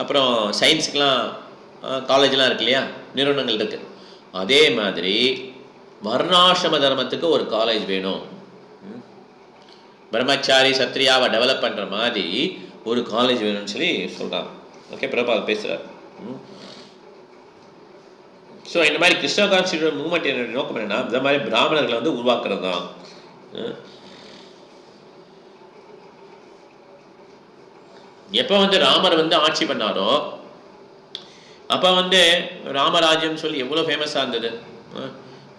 அப்புறம் சயின்ஸுக்கெலாம் காலேஜ்லாம் இருக்கு இல்லையா, நிறுவனங்கள் இருக்குது. அதே மாதிரி வர்ணாசிரம தர்மத்துக்கு ஒரு காலேஜ் வேணும். பிரம்மச்சாரி சத்ரியாவை டெவலப் பண்ணுற மாதிரி ஒரு காலேஜ் வேணும்னு சொல்லி சொல்கிறாங்க. ஓகே, பிரபாத் பேசுகிறார். ஸோ இந்த மாதிரி கிருஷ்ண கான்ஸ்டியூஷன் மூவ்மெண்ட் என்னோட நோக்கம் என்னன்னா, இந்த மாதிரி பிராமணர்களை வந்து உருவாக்குறது தான். எப்போ வந்து ராமர் வந்து ஆட்சி பண்ணாரோ அப்போ வந்து ராமராஜ்யம் சொல்லி எவ்வளோ ஃபேமஸாக இருந்தது.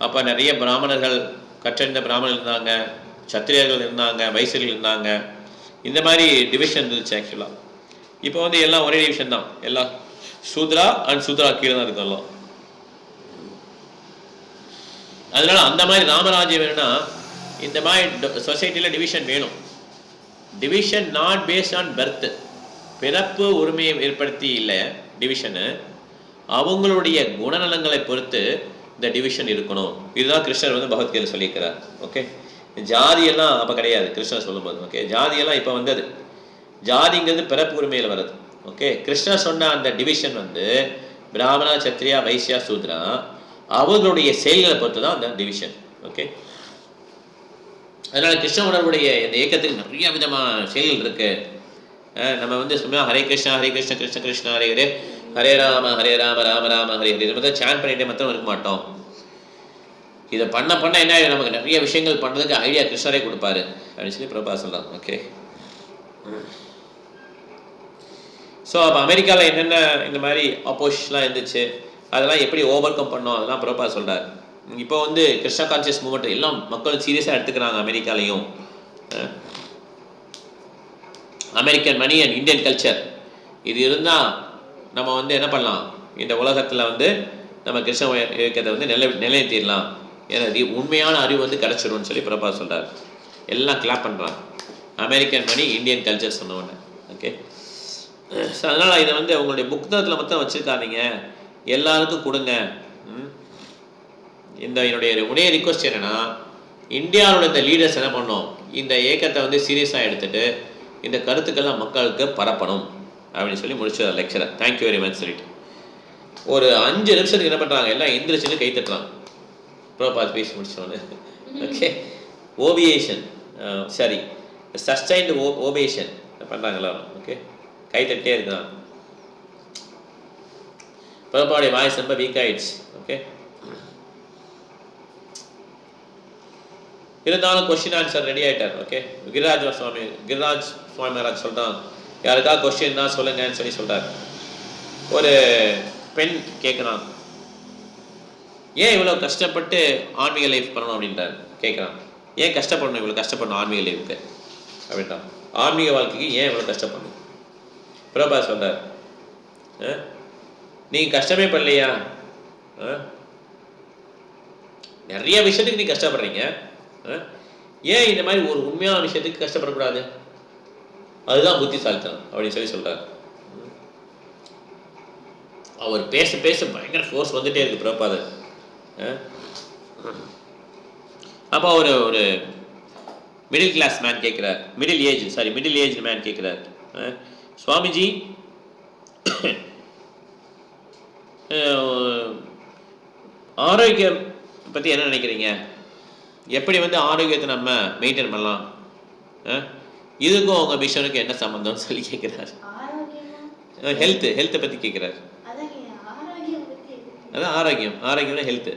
அப்போ நிறைய பிராமணர்கள், கற்றறிந்த பிராமணர்கள் இருந்தாங்க, சத்திரியர்கள் இருந்தாங்க, வைசியர்கள் இருந்தாங்க. இந்த மாதிரி டிவிஷன் இருந்துச்சு ஆக்சுவலாக. இப்போ வந்து எல்லாம் ஒரே டிவிஷன் தான், எல்லாம் சூத்ரா அண்ட் சூத்ரா கீழே தான் இருக்கோம். அதனால அந்த மாதிரி ராமராஜ்யம் வேணும்னா இந்த மாதிரி சொசைட்டியில் டிவிஷன் வேணும். Division not based on birth, பிறப்பு உரிமையை ஏற்படுத்தி இல்லை டிவிஷனு, அவங்களுடைய குணநலங்களை பொறுத்து இந்த டிவிஷன் இருக்கணும். இதுதான் கிருஷ்ணர் வந்து பகவத்கீதை சொல்லியிருக்கிறார். ஓகே, ஜாதியெல்லாம் அப்போ கிடையாது கிருஷ்ணர் சொல்லும்போது. ஓகே, ஜாதியெல்லாம் இப்போ வந்தது. ஜாதிங்கிறது பிறப்பு உரிமையில் வருது. ஓகே, கிருஷ்ணர் சொன்ன அந்த டிவிஷன் வந்து பிராமணா, சத்ரியா, வைசியா, சூத்ரா அவர்களுடைய செயல்களை பொறுத்து தான் அந்த டிவிஷன். ஓகே, அதனால கிருஷ்ண உணர்வுடைய இந்த இயக்கத்துக்கு நிறைய விதமான செயல்கள் இருக்கு. நம்ம வந்து சும்மா ஹரே கிருஷ்ணா ஹரே கிருஷ்ண கிருஷ்ண கிருஷ்ண ஹரே ஹரே, ஹரே ராம ராம ராம ஹரே ஹரே, இதை மட்டும் சேன் பண்ணிட்டே மட்டும் இருக்க மாட்டோம். இதை பண்ண என்ன நமக்கு நிறைய விஷயங்கள் பண்ணுறதுக்கு ஐடியா கிருஷ்ணரே கொடுப்பாரு அப்படின்னு சொல்லி பிரபா சொல்லலாம். ஓகே, ஸோ அப்போ அமெரிக்காவில் என்னென்ன இந்த மாதிரி ஆப்போசிஷன்லாம் இருந்துச்சு, அதெல்லாம் எப்படி ஓவர் கம் பண்ணோம், அதெல்லாம் பிரபா சொல்கிறார். இப்போ வந்து கிருஷ்ண கான்சியஸ் மூவ்மெண்ட் எல்லாம் மக்கள் சீரியஸாக எடுத்துக்கிறாங்க அமெரிக்காலையும். American money and Indian culture இது இருந்தால் நம்ம வந்து என்ன பண்ணலாம், இந்த உலகத்தில் வந்து நம்ம கிருஷ்ண இயக்கத்தை வந்து நிலைநிறுத்திடலாம், ஏன்னா உண்மையான அறிவு வந்து கிடச்சிடும்னு சொல்லி பிரபா சொல்கிறார். எல்லாம் கிளாப் பண்ணுறாங்க, அமெரிக்கன் மணி இந்தியன் கல்ச்சர் சொன்ன உடனே. ஓகே, ஸோ அதனால் இதை வந்து உங்களுடைய புத்தகத்தில் மட்டும் வச்சுருக்காதீங்க, எல்லாருக்கும் கொடுங்க. இந்த என்னுடைய ஒரே ரிக்வஸ்ட் என்னென்னா, இந்தியாவோட இந்த லீடர்ஸ் என்ன பண்ணோம், இந்த இயக்கத்தை வந்து சீரியஸாக எடுத்துகிட்டு இந்த கருத்துக்கள்லாம் மக்களுக்கு பரப்பணும் அப்படின்னு சொல்லி முடிச்சு லெக்சரை. தேங்க்யூ வெரி மச் சொல்லிட்டு ஒரு 5 நிமிஷத்துக்கு என்ன பண்ணுறாங்க, எல்லாம் எந்திரிச்சுன்னு கை தட்டுறாங்க ப்ரோபாத் பேசி முடிச்சோன்னு. ஓகே, ஓவியேஷன் சரி சஸ்டைன்டு ஓவேஷன் பண்ணுறாங்களா? ஓகே, கை தட்டே இருக்கிறாங்க. ப்ரோபாவுடைய வாய்ஸ் ரொம்ப வீக் ஆயிடுச்சு. ஓகே, இருந்தாலும் கொஸ்டின் ஆன்சர் ரெடி ஆகிட்டார். ஓகே, கிரிராஜ் சுவாமி மகாராஜ் சொல்கிறான், யாருக்காக கொஸ்டின் தான் சொல்லுங்கன்னு சொல்லி சொல்கிறார். ஒரு பெண் கேட்குறான், ஏன் இவ்வளோ கஷ்டப்பட்டு ஆன்மீக லைஃப் பண்ணணும் அப்படின்றார். கேட்குறான், ஏன் கஷ்டப்படணும், இவ்வளோ கஷ்டப்படணும் ஆன்மீக லைஃபுக்கு அப்படின்றான். ஆன்மீக வாழ்க்கைக்கு ஏன் இவ்வளோ கஷ்டப்படணும்? பிரபா சொல்கிறார், நீங்கள் கஷ்டமே பண்ணலையா, நிறைய விஷயத்துக்கு நீ கஷ்டப்படுறீங்க, ஏன் இந்த மாதிரி ஒரு உண்மையான விஷயத்துக்கு கஷ்டப்படக்கூடாது? அதுதான் புத்திசாலித்தனம் அப்படின்னு சொல்லி சொல்றாரு. அவர் பேச பேச பயங்கர ஃபோர்ஸ் வந்துட்டே இருக்கு பிரபாதர். அப்போ ஒரு மிடில் கிளாஸ் மேன் கேட்குறார், மிடில் ஏஜ் மேன் கேட்குறார், சுவாமிஜி ஆரோக்கியம் பற்றி என்ன நினைக்கிறீங்க, எப்படி வந்து ஆரோக்கியத்தை நம்ம மெயின்டைன் பண்ணலாம், இதுக்கும் அவங்க மிஷனுக்கு என்ன சம்பந்தம்னு சொல்லி கேட்குறாரு. ஹெல்த்தை பற்றி கேட்குறாரு. அதான் ஆரோக்கியம்னா ஹெல்த்து.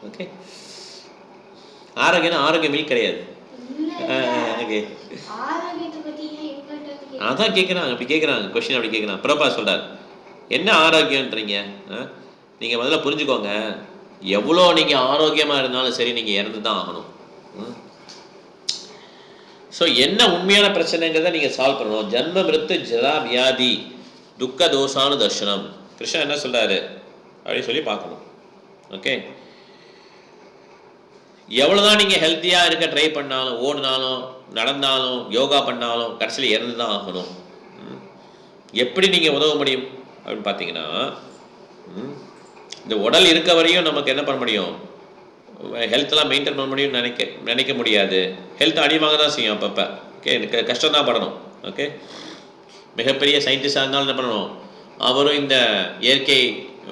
ஓகே, ஆரோக்கியம் கிடையாது. ஓகே, அதான் கேட்குறாங்க, அப்படி கேட்குறாங்க கொஸ்டின், அப்படி கேட்குறாங்க. பிரபா சொல்கிறார், என்ன ஆரோக்கியன்றீங்க, நீங்கள் முதல்ல புரிஞ்சுக்கோங்க, எவ்வளோ நீங்கள் ஆரோக்கியமாக இருந்தாலும் சரி நீங்கள் இறந்து தான் ஆகணும். ஸோ என்ன உண்மையான பிரச்சனைங்கிறத நீங்கள் சால்வ் பண்ணணும். ஜன்ம மிருத்து ஜரா வியாதி துக்க தோஷானு தர்ஷனம், கிருஷ்ணன் என்ன சொல்கிறாரு அப்படின்னு சொல்லி பார்க்கணும். ஓகே, எவ்வளோதான் நீங்கள் ஹெல்த்தியாக இருக்க ட்ரை பண்ணாலும், ஓடினாலும், நடந்தாலும், யோகா பண்ணாலும் கடைசியில் இறந்து தான் ஆகணும். எப்படி நீங்கள் உதவ முடியும் அப்படின்னு பார்த்தீங்கன்னா, இந்த உடல் இருக்க வரையும் நமக்கு என்ன பண்ண முடியும், ஹெல்த்தெல்லாம் மெயின்டைன் பண்ண முடியும்னு நினைக்க முடியாது. ஹெல்த் அடிவாங்க தான் செய்யும் அப்பப்போ. ஓகே, எனக்கு கஷ்டம் தான் படணும். ஓகே, மிகப்பெரிய சயின்டிஸ்டாக இருந்தாலும் என்ன பண்ணணும், அவரும் இந்த இயற்கை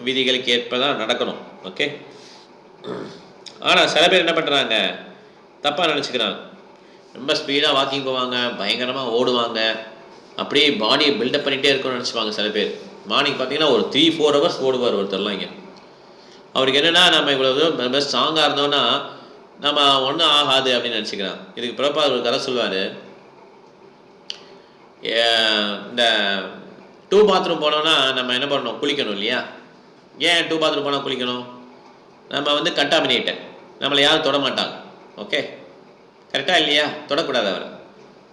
விதிகளுக்கு ஏற்ப தான் நடக்கணும். ஓகே, ஆனால் சில பேர் என்ன பண்ணுறாங்க, தப்பாக நினச்சிக்கிறாங்க. ரொம்ப ஸ்பீடாக வாக்கிங் போவாங்க, பயங்கரமாக ஓடுவாங்க, அப்படியே பாடியை பில்டப் பண்ணிகிட்டே இருக்கணும்னு நினச்சிப்பாங்க சில பேர். மார்னிங் பார்த்தீங்கன்னா ஒரு 3-4 ஹவர்ஸ் ஓடுவார் ஒருத்தர்லாம் இங்கே. அவருக்கு என்னென்னா நம்ம இவ்வளோ ஸ்ட்ராங்காக இருந்தோன்னா நம்ம ஒன்றும் ஆகாது அப்படின்னு நினச்சிக்கிறான். இதுக்கு பிறப்பா ஒரு கதை சொல்லுவார். இந்த 2 பாத்ரூம் போனோன்னா நம்ம என்ன பண்ணணும், குளிக்கணும் இல்லையா? ஏன் 2 பாத்ரூம் போனால் குளிக்கணும்? நம்ம வந்து கண்டாமினேட்டட், நம்மளை யாரும் தொட மாட்டாங்க. ஓகே, கரெக்டாக இல்லையா? தொடக்கூடாது. அவரை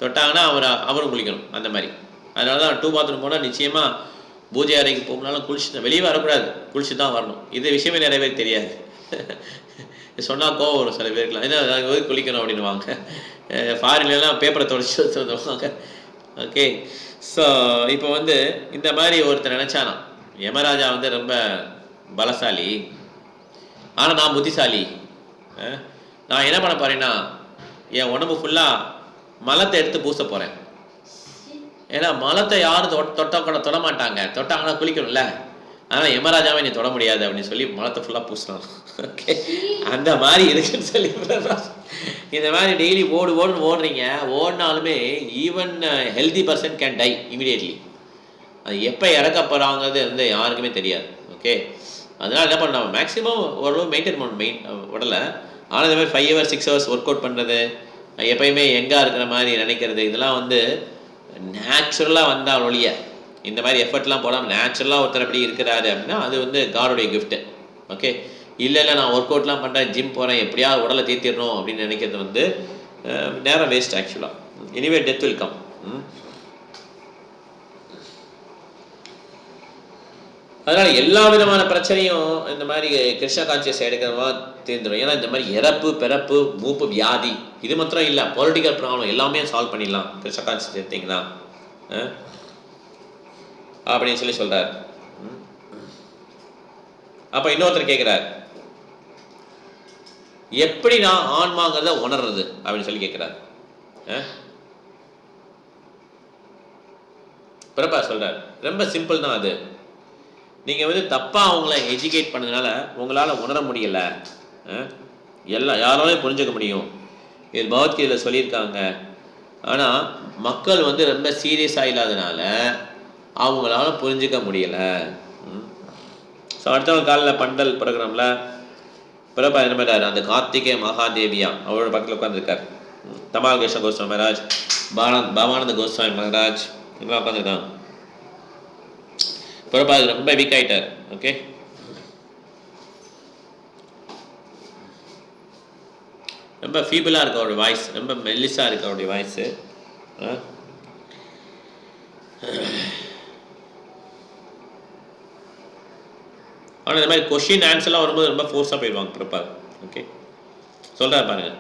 தொட்டாங்கன்னா அவரும் குளிக்கணும் அந்த மாதிரி. அதனால தான் 2 பாத்ரூம் போனால் நிச்சயமாக பூஜை அறைக்கு போகணுனாலும் குளிச்சு வெளியே வரக்கூடாது, குளிச்சு தான் வரணும். இது விஷயமே நிறைய பேருக்கு தெரியாது. சொன்னால் கோவம் வரும் சில பேருக்குலாம், ஏன்னா நாங்கள் குளிக்கணும் அப்படின்னு வாங்க. ஃபாரின்லாம் பேப்பரை தொடச்சி வந்துடுவாங்க. ஓகே, ஸோ இப்போ வந்து இந்த மாதிரி ஒருத்தர் நினச்சானா யமராஜா வந்து ரொம்ப பலசாலி, ஆனால் நான் புத்திசாலி. நான் என்ன பண்ண போகிறேன்னா என் உடம்பு ஃபுல்லாக மலத்தை எடுத்து பூச போகிறேன். ஏன்னா மலத்தை யாரும் தொட மாட்டாங்க, தொட்டாங்கன்னா குளிக்கணும்ல. ஆனால் யமராஜாவை நீ தொட முடியாது அப்படின்னு சொல்லி மலத்தை ஃபுல்லாக பூசணும். ஓகே, அந்த மாதிரி இருக்குன்னு சொல்லி இந்த மாதிரி டெய்லி ஓடுன்னு ஓடுறீங்க. ஓடினாலுமே even healthy person can die immediately. அது எப்போ இறக்க போகிறாங்கிறது வந்து யாருக்குமே தெரியாது. ஓகே, அதனால் என்ன பண்ண மேக்ஸிமம் ஓரளவு மெயின்டைன் பண்ணணும் உடலை. ஆனால் இந்த மாதிரி 5 hours 6 hours ஒர்க் அவுட் பண்ணுறது, எப்பயுமே எங்கே இருக்கிற மாதிரி நினைக்கிறது, இதெல்லாம் வந்து நேச்சுரலாக வந்தால் ஒழிய இந்த மாதிரி எஃபர்ட்லாம் போடாமல் நேச்சுரலாக ஒருத்தர் அப்படி இருக்கிறாரு அப்படின்னா அது வந்து காடோடைய கிஃப்ட்டு. ஓகே, இல்லை நான் ஒர்க் அவுட்லாம் பண்ணுறேன், ஜிம் போகிறேன், எப்படியாவது உடலை தேத்திடணும் அப்படின்னு நினைக்கிறது வந்து நேரம் வேஸ்ட் ஆக்சுவலாக. Anyway death will come. அதனால் எல்லா விதமான பிரச்சனையும் இந்த மாதிரி கிருஷ்ண கான்சியஸ் எடுக்கிறவா தீர்ந்துடும். ஏன்னா இந்த மாதிரி இறப்பு, பிறப்பு, மூப்பு, வியாதி இது மாத்திரம் இல்லை, பொலிட்டிக்கல் ப்ராப்ளம் எல்லாமே சால்வ் பண்ணிடலாம் கிருஷ்ண கான்சியஸ் எடுத்தீங்கன்னா அப்படின்னு சொல்லி சொல்கிறார். அப்போ இன்னொருத்தர் கேட்குறார், எப்படி நான் ஆன்மாங்கிறத உணர்றது அப்படின்னு சொல்லி கேட்குறாரு. பிரபா சொல்கிறார், ரொம்ப சிம்பிள் தான் அது. நீங்கள் வந்து தப்பாக அவங்கள எஜுகேட் பண்ணதுனால உங்களால் உணர முடியலை. யாராலையும் புரிஞ்சுக்க முடியும், இது பகவத்கீதையில் சொல்லியிருக்காங்க. ஆனால் மக்கள் வந்து ரொம்ப சீரியஸாக இல்லாதனால அவங்களால புரிஞ்சிக்க முடியலை. ஸோ அடுத்தவங்க காலையில் பண்டல் ப்ரோக்ராமில் பிரபா என்ன பண்ணுறாரு, அந்த கார்த்திகே மகாதேவியா அவரோட பக்கத்தில் உட்காந்துருக்கார். தமால் கிருஷ்ண கோஸ்வாமி மகாராஜ், பாவானந்த கோஸ்வாமி மகாராஜ் இவங்க உட்காந்துருக்காங்க. பிரபா ரொம்ப வீக் ஆகிட்டார். ஓகே, ரொம்ப ஃபீபிளாக இருக்கு அவருடைய வாய்ஸ், ரொம்ப மெல்லிஸாக இருக்கு அவருடைய வாய்ஸு. ஆனால் இந்த மாதிரி கொஷின் ஆன்சர்லாம் வரும்போது ரொம்ப ஃபோர்ஸாக போயிடுவாங்க பிரபா. ஓகே, சொல்கிறார் பாருங்க,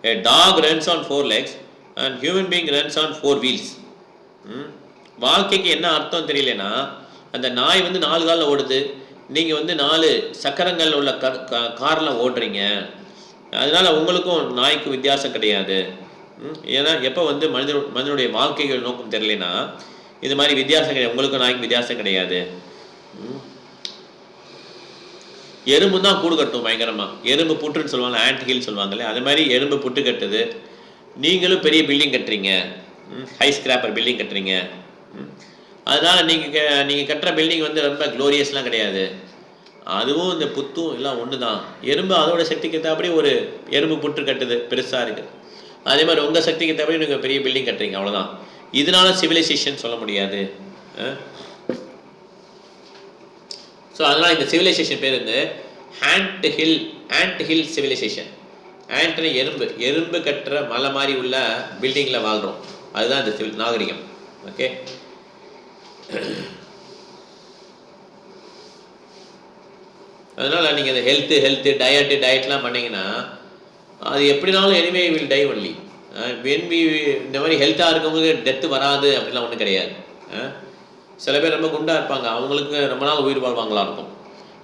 a dog runs on 4 legs and human being runs on 4 wheels. வாழ்க்கைக்கு என்ன அர்த்தம் தெரியலனா, அந்த நாய் வந்து 4 காலில் ஓடுது, நீங்கள் வந்து 4 சக்கரங்கள் உள்ள காரில் ஓடுறீங்க. அதனால உங்களுக்கும் நாய்க்கும் வித்தியாசம் கிடையாது. ஏன்னா எப்போ வந்து மனிதனுடைய வாழ்க்கைகள் நோக்கம் தெரியலனா இது மாதிரி வித்தியாசம் கிடையாது, உங்களுக்கும் நாய்க்கும் வித்தியாசம் கிடையாது. எறும்பு தான் கூடு கட்டும் பயங்கரமாக, எறும்பு புற்றுன்னு சொல்லுவாங்க, ஆண்ட் ஹில் சொல்லுவாங்கல்ல, அது மாதிரி எறும்பு புட்டு கட்டுது. நீங்களும் பெரிய பில்டிங் கட்டுறீங்க, ஹை ஸ்கிராப்பர் பில்டிங் கட்டுறீங்க. அதனால் நீங்கள் கட்டுற பில்டிங் வந்து ரொம்ப க்ளோரியஸ்லாம் கிடையாது, அதுவும் இந்த புத்தும் எல்லாம் ஒன்று தான். எறும்பு அதோட சக்திக்கு ஏற்றபடி ஒரு எறும்பு புற்று கட்டுது, பெருசாக இருக்குது. அதே மாதிரி உங்கள் சக்திக்கு ஏற்றபடி நீங்கள் பெரிய பில்டிங் கட்டுறீங்க, அவ்வளோதான். இதனால சிவிலைசேஷன் சொல்ல முடியாது. ஸோ அதனால் இந்த சிவிலைசேஷன் பேர் வந்து ஆண்ட் ஹில் சிவிலைசேஷன். ஆண்ட்னு எறும்பு கட்டுற மலை மாதிரி உள்ள பில்டிங்கில் வாழ்கிறோம், அதுதான் இந்த நாகரிகம். ஓகே, அதனால் நீங்கள் இந்த ஹெல்த்து டயட்லாம் பண்ணிங்கன்னா அது எப்படினாலும் எனிவே வில் டை ஒன்லி. இந்த மாதிரி ஹெல்த்தாக இருக்கவங்களுக்கு டெத்து வராது அப்படிலாம் ஒன்றும் கிடையாது. சில பேர் ரொம்ப குண்டாக இருப்பாங்க, அவங்களுக்கு ரொம்ப நாள் உயிர் வாழ்வாங்களாக இருக்கும்.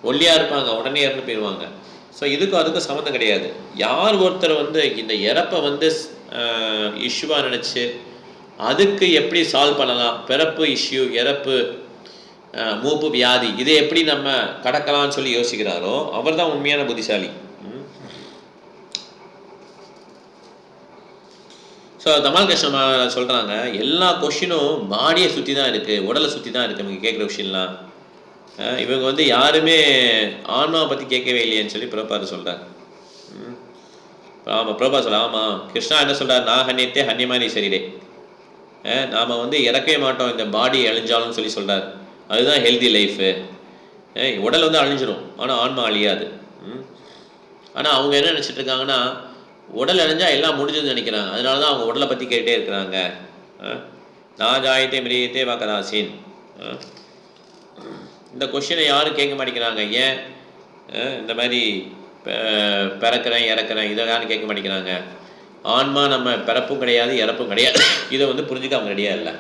ஒல்லியாக இருப்பாங்க, உடனே இறந்து போயிடுவாங்க. ஸோ இதுக்கும் அதுக்கும் சம்மந்தம் கிடையாது. யார் ஒருத்தர் வந்து இந்த இறப்பை வந்து இஷ்யூவாக நினச்சி அதுக்கு எப்படி சால்வ் பண்ணலாம், பிறப்பு இஷ்யூ, இறப்பு, மூப்பு, வியாதி, இதை எப்படி நம்ம கடக்கலாம்னு சொல்லி யோசிக்கிறாரோ அவர் தான் உண்மையான புத்திசாலி. ஸோ தமால் கிருஷ்ணன் சொல்கிறாங்க, எல்லா கொஷினும் பாடியை சுற்றி தான் இருக்குது, உடலை சுற்றி தான் இருக்குது. நீங்கள் கேட்குற விஷயம்லாம் இவங்க வந்து யாருமே ஆன்மாவை பற்றி கேட்கவே இல்லையேன்னு சொல்லி பிரபார் சொல்கிறார். ஆமாம், பிரபா சொல்ல ஆமாம், கிருஷ்ணா என்ன சொல்கிறார், நான் ஹன்னியத்தே ஹன்னியமானி சரிடே, நாம் வந்து இறக்கவே மாட்டோம் இந்த பாடி அழிஞ்சாலும்னு சொல்லி சொல்கிறார். அதுதான் ஹெல்தி லைஃபு. உடல் வந்து அழிஞ்சிரும், ஆனால் ஆன்மா அழியாது. ஆனால் அவங்க என்ன நினச்சிட்டு இருக்காங்கன்னா, உடல் அழிஞ்சால் எல்லாம் முடிஞ்சதுன்னு நினைக்கிறாங்க. அதனால தான் அவங்க உடலை பற்றி கேட்டே இருக்கிறாங்க. நான் ஜாயத்தே மிரியத்தே வாக்கராசின். இந்த கொஷினை யாரும் கேட்க மாட்டேங்கிறாங்க. ஏன் இந்த மாதிரி பிறக்கிறேன் இறக்குறேன் இதை யாரும் கேட்க மாட்டேங்கிறாங்க. ஆன்மா நம்ம பிறப்பும் கிடையாது இறப்பும் கிடையாது, இதை வந்து புரிஞ்சுக்க அவங்க ரெடியா இல்லை.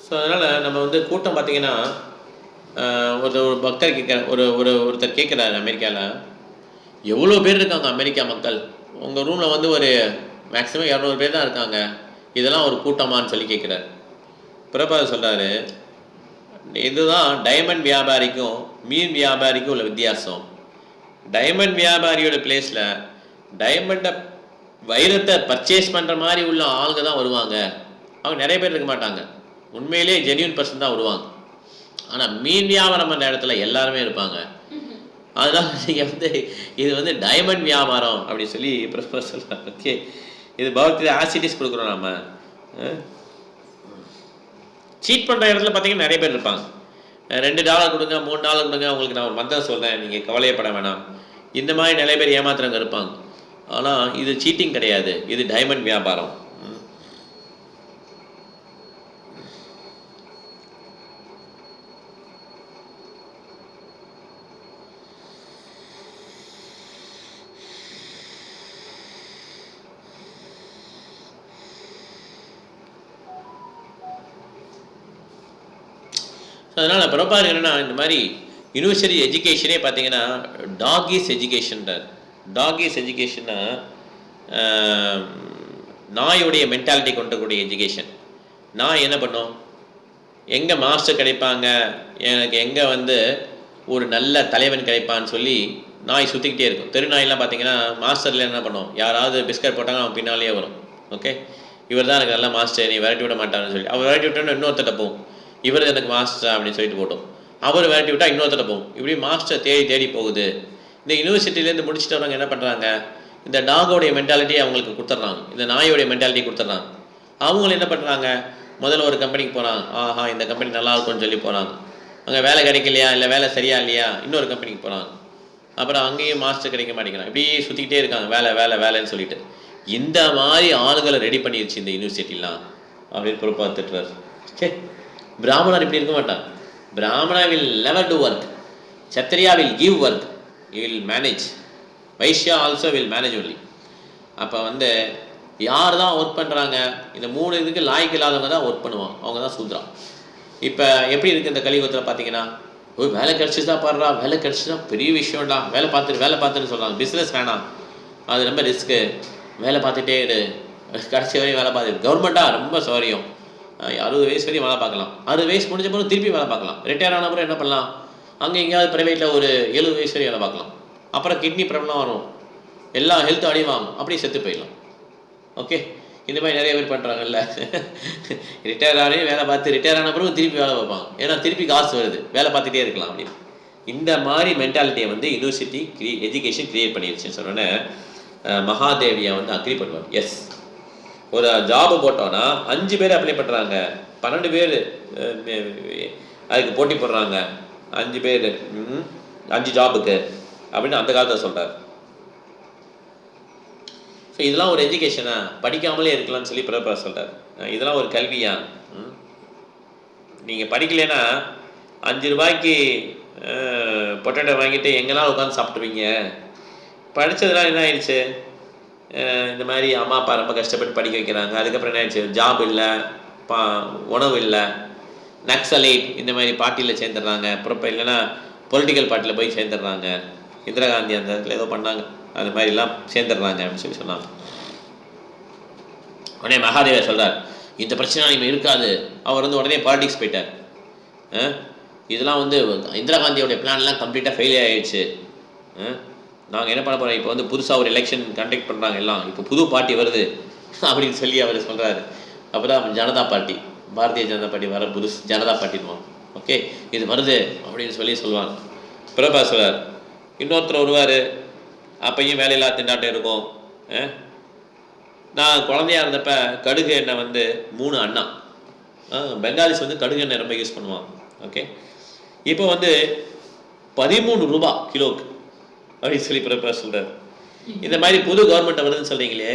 ஸோ அதனால் நம்ம வந்து கூட்டம் பார்த்திங்கன்னா, ஒரு பக்தர் ஒருத்தர் கேட்குறாரு, அமெரிக்காவில் எவ்வளோ பேர் இருக்காங்க அமெரிக்கா மக்கள், உங்கள் ரூமில் வந்து ஒரு மேக்ஸிமம் 200 பேர் தான் இருக்காங்க, இதெல்லாம் ஒரு கூட்டமானு சொல்லி கேட்குறாரு. பிரபாத் சொல்கிறாரு, இதுதான் டைமண்ட் வியாபாரிக்கும் மீன் வியாபாரிக்கும் உள்ள வித்தியாசம். டைமண்ட் வியாபாரியோட பிளேஸில் டைமண்டை வைரத்தை பர்ச்சேஸ் பண்ணுற மாதிரி உள்ள ஆளுங்க தான் வருவாங்க. அவங்க நிறைய பேர் இருக்க மாட்டாங்க, உண்மையிலே ஜென்யூன் பர்சன் தான் வருவாங்க. ஆனால் மீன் வியாபாரம் பண்ணுற இடத்துல எல்லாருமே இருப்பாங்க. அதனால் நீங்கள் வந்து இது வந்து டைமண்ட் வியாபாரம் அப்படி சொல்லி ப்ரிஃபர் சொல்கிறாங்க. ஓகே, இது பௌத்திக ஆசிட்டிஸ் கொடுக்குறோம். நம்ம சீட் பண்ணுற இடத்துல பார்த்தீங்கன்னா நிறைய பேர் இருப்பாங்க. $2 கொடுங்க, $3 கொடுங்க, உங்களுக்கு நான் ஒரு மந்திரம் சொல்கிறேன், நீங்கள் கவலையப்பட வேணாம், இந்த மாதிரி நிறைய பேர் ஏமாத்துறவங்க இருப்பாங்க. ஆனால் இது சீட்டிங் கிடையாது, இது டைமண்ட் வியாபாரம். அதனால் பிரபார் என்னென்னா, இந்த மாதிரி யூனிவர்சிட்டி எஜுகேஷனே பார்த்தீங்கன்னா டாகிஸ் எஜுகேஷன்றார். டாகிஸ் எஜுகேஷன்னா நாயோடைய மென்டாலிட்டி கொண்டக்கூடிய எஜுகேஷன். நாய் என்ன பண்ணும், எங்கே மாஸ்டர் கிடைப்பாங்க, எனக்கு எங்கே வந்து ஒரு நல்ல தலைவன் கிடைப்பான்னு சொல்லி நாய் சுற்றிக்கிட்டே இருக்கும். தெருநாயெல்லாம் பார்த்தீங்கன்னா மாஸ்டரில் என்ன பண்ணும், யாராவது பிஸ்கட் போட்டாங்க அவன் பின்னாலேயே வரும். ஓகே, இவர் தான் எனக்கு நல்ல மாஸ்டர், நீ விரட்டி விட மாட்டான்னு சொல்லி அவர் விரட்டி விட்டோன்னு இன்னொருத்தட்ட போகும், இவர் எனக்கு மாஸ்டர் அப்படின்னு சொல்லிட்டு போட்டோம், அவர் விரட்டி விட்டால் இன்னொருத்தட்ட போகும். இப்படி மாஸ்டர் தேடி தேடி போகுது. இந்த யூனிவர்சிட்டிலேருந்து முடிச்சுட்டு வரவங்க என்ன பண்ணுறாங்க, இந்த டாகோடைய மென்டாலிட்டியை அவங்களுக்கு கொடுத்துட்றாங்க, இந்த நாயோடைய மென்டாலிட்டி கொடுத்துட்றாங்க. அவங்களும் என்ன பண்ணுறாங்க, முதல்ல ஒரு கம்பெனிக்கு போகிறாங்க, ஆஹா இந்த கம்பெனி நல்லா இருக்கும்னு சொல்லி போகிறாங்க. அங்கே வேலை கிடைக்கலையா, இல்லை வேலை சரியா இல்லையா, இன்னொரு கம்பெனிக்கு போகிறாங்க. அப்புறம் அங்கேயும் மாஸ்டர் கிடைக்க மாட்டேங்கிறாங்க. இப்படி சுற்றிக்கிட்டே இருக்காங்க, வேலை வேலை வேலைன்னு சொல்லிட்டு. இந்த மாதிரி ஆளுகளை ரெடி பண்ணிடுச்சு இந்த யூனிவர்சிட்டிலாம் அப்படின்னு பொறுப்பாத்துட்டுறாரு. சே, பிராமணர் இப்படி இருக்க மாட்டான். Brahmana will never do work, Kshatriya will give work, you will manage, Vaishya also will manage only. அப்போ வந்து யார் தான் ஒர்க் பண்ணுறாங்க, இந்த 3 இதுக்கு லாய்க்கு இல்லாதவங்க தான் ஒர்க் பண்ணுவாங்க, அவங்க தான் சூத்ரா. இப்போ எப்படி இருக்குது இந்த கலியுகத்தில் பார்த்தீங்கன்னா, வேலை கிடச்சிதான் பாடுறா, வேலை கிடச்சிதான் பெரிய விஷயம்டா, வேலை பார்த்துன்னு சொல்கிறாங்க. பிஸ்னஸ் வேணாம், அது ரொம்ப ரிஸ்க்கு, வேலை பார்த்துட்டே இரு, கடைசி வரையும் வேலை பார்த்து. கவர்மெண்ட்டாக ரொம்ப சௌரியம், 60 வயசு வரையும் வேலை பார்க்கலாம், 60 வயசு முடிஞ்ச பிறகு திருப்பி வேலை பார்க்கலாம், ரிட்டையர் ஆன பிறகு என்ன பண்ணலாம், அங்கே எங்கேயாவது ப்ரைவேட்டில் ஒரு 70 வயசு வரையும் வேலை பார்க்கலாம். அப்புறம் கிட்னி ப்ராப்ளம் வரும், எல்லா ஹெல்த்தும் அடிவாங்கும், அப்படியே செத்து போயிடலாம். ஓகே, இந்த மாதிரி நிறைய பேர் பண்ணுறாங்கல்ல, ரிட்டையர் ஆகி வேலை பார்த்து ரிட்டையர் ஆன பிறகு திருப்பி வேலை பார்ப்பாங்க, ஏன்னா திருப்பி காசு வருது, வேலை பார்த்துட்டே இருக்கலாம் அப்படின்னு. இந்த மாதிரி மென்டாலிட்டியை வந்து யூனிவர்சிட்டி எஜுகேஷன் கிரியேட் பண்ணிடுச்சுன்னு சொன்னோன்னே மகாதேவியை வந்து அக்ரி பண்ணுவார். எஸ், ஒரு ஜாபு போட்டோன்னா 5 பேர் அப்ளை பண்ணுறாங்க, 12 பேர் அதுக்கு போட்டி போடுறாங்க, 5 பேர் 5 ஜாபுக்கு அப்படின்னு அந்த காலத்தை சொல்கிறார். ஸோ இதெல்லாம் ஒரு எஜுகேஷனா, படிக்காமலே இருக்கலாம்னு சொல்லி பிரபா சொல்கிறார். இதெல்லாம் ஒரு கல்வியா? நீங்கள் படிக்கலைன்னா 5 ரூபாய்க்கு பொட்டேட்டோ வாங்கிட்டு எங்கெல்லாம் உட்காந்து சாப்பிட்டுவீங்க. படித்ததுலாம் என்ன ஆயிடுச்சு, இந்த மாதிரி அம்மா அப்பா ரொம்ப கஷ்டப்பட்டு படிக்க வைக்கிறாங்க, அதுக்கப்புறம் என்ன ஆயிடுச்சு, ஜாப் இல்லை, உணவு இல்லை, நக்சலைட் இந்த மாதிரி பார்ட்டியில் சேர்ந்துடுறாங்க, அப்புறம் இல்லைன்னா பொலிட்டிக்கல் பார்ட்டியில் போய் சேர்ந்துடுறாங்க. இந்திரா காந்தி அந்த இடத்துல ஏதோ பண்ணாங்க, அது மாதிரிலாம் சேர்ந்துடுறாங்க அப்படின்னு சொல்லி சொன்னாங்க. உடனே மகாதேவர் சொல்கிறார், இந்த பிரச்சனை இனிமேல் இருக்காது. அவர் வந்து உடனே பாலிடிக்ஸ் போயிட்டார். இதெல்லாம் வந்து இந்திரா காந்தியோடைய பிளான்லாம் கம்ப்ளீட்டாக ஃபெயிலியர் ஆகிடுச்சு. நாங்கள் என்ன பண்ண போகிறோம், இப்போ வந்து புதுசாக ஒரு எலெக்ஷன் கண்டக்ட் பண்ணுறாங்க எல்லாம், இப்போ புது பார்ட்டி வருது அப்படின்னு சொல்லி அவர் சொல்கிறாரு. அப்போ தான் ஜனதா பார்ட்டி, பாரதிய ஜனதா பார்ட்டி வர புது ஜனதா பார்ட்டின்னுவோம். ஓகே, இது வருது அப்படின்னு சொல்லி சொல்லுவாங்க. பிரபா சொல்கிறார். இன்னொருத்தர் வருவார், அப்பையும் வேலையில்லா திண்டாட்டம் இருக்கும். நான் குழந்தையா இருந்தப்ப கடுகு எண்ணெய் வந்து 3 அண்ணா, பெங்காலிஸ் வந்து கடுகு எண்ணெய் ரொம்ப யூஸ் பண்ணுவாங்க. ஓகே, இப்போ வந்து 13 ரூபா கிலோக்கு அப்படின்னு சொல்லி பிரபா சொல்கிறார். இந்த மாதிரி புது கவர்மெண்ட் வருதுன்னு சொல்கிறீங்களே,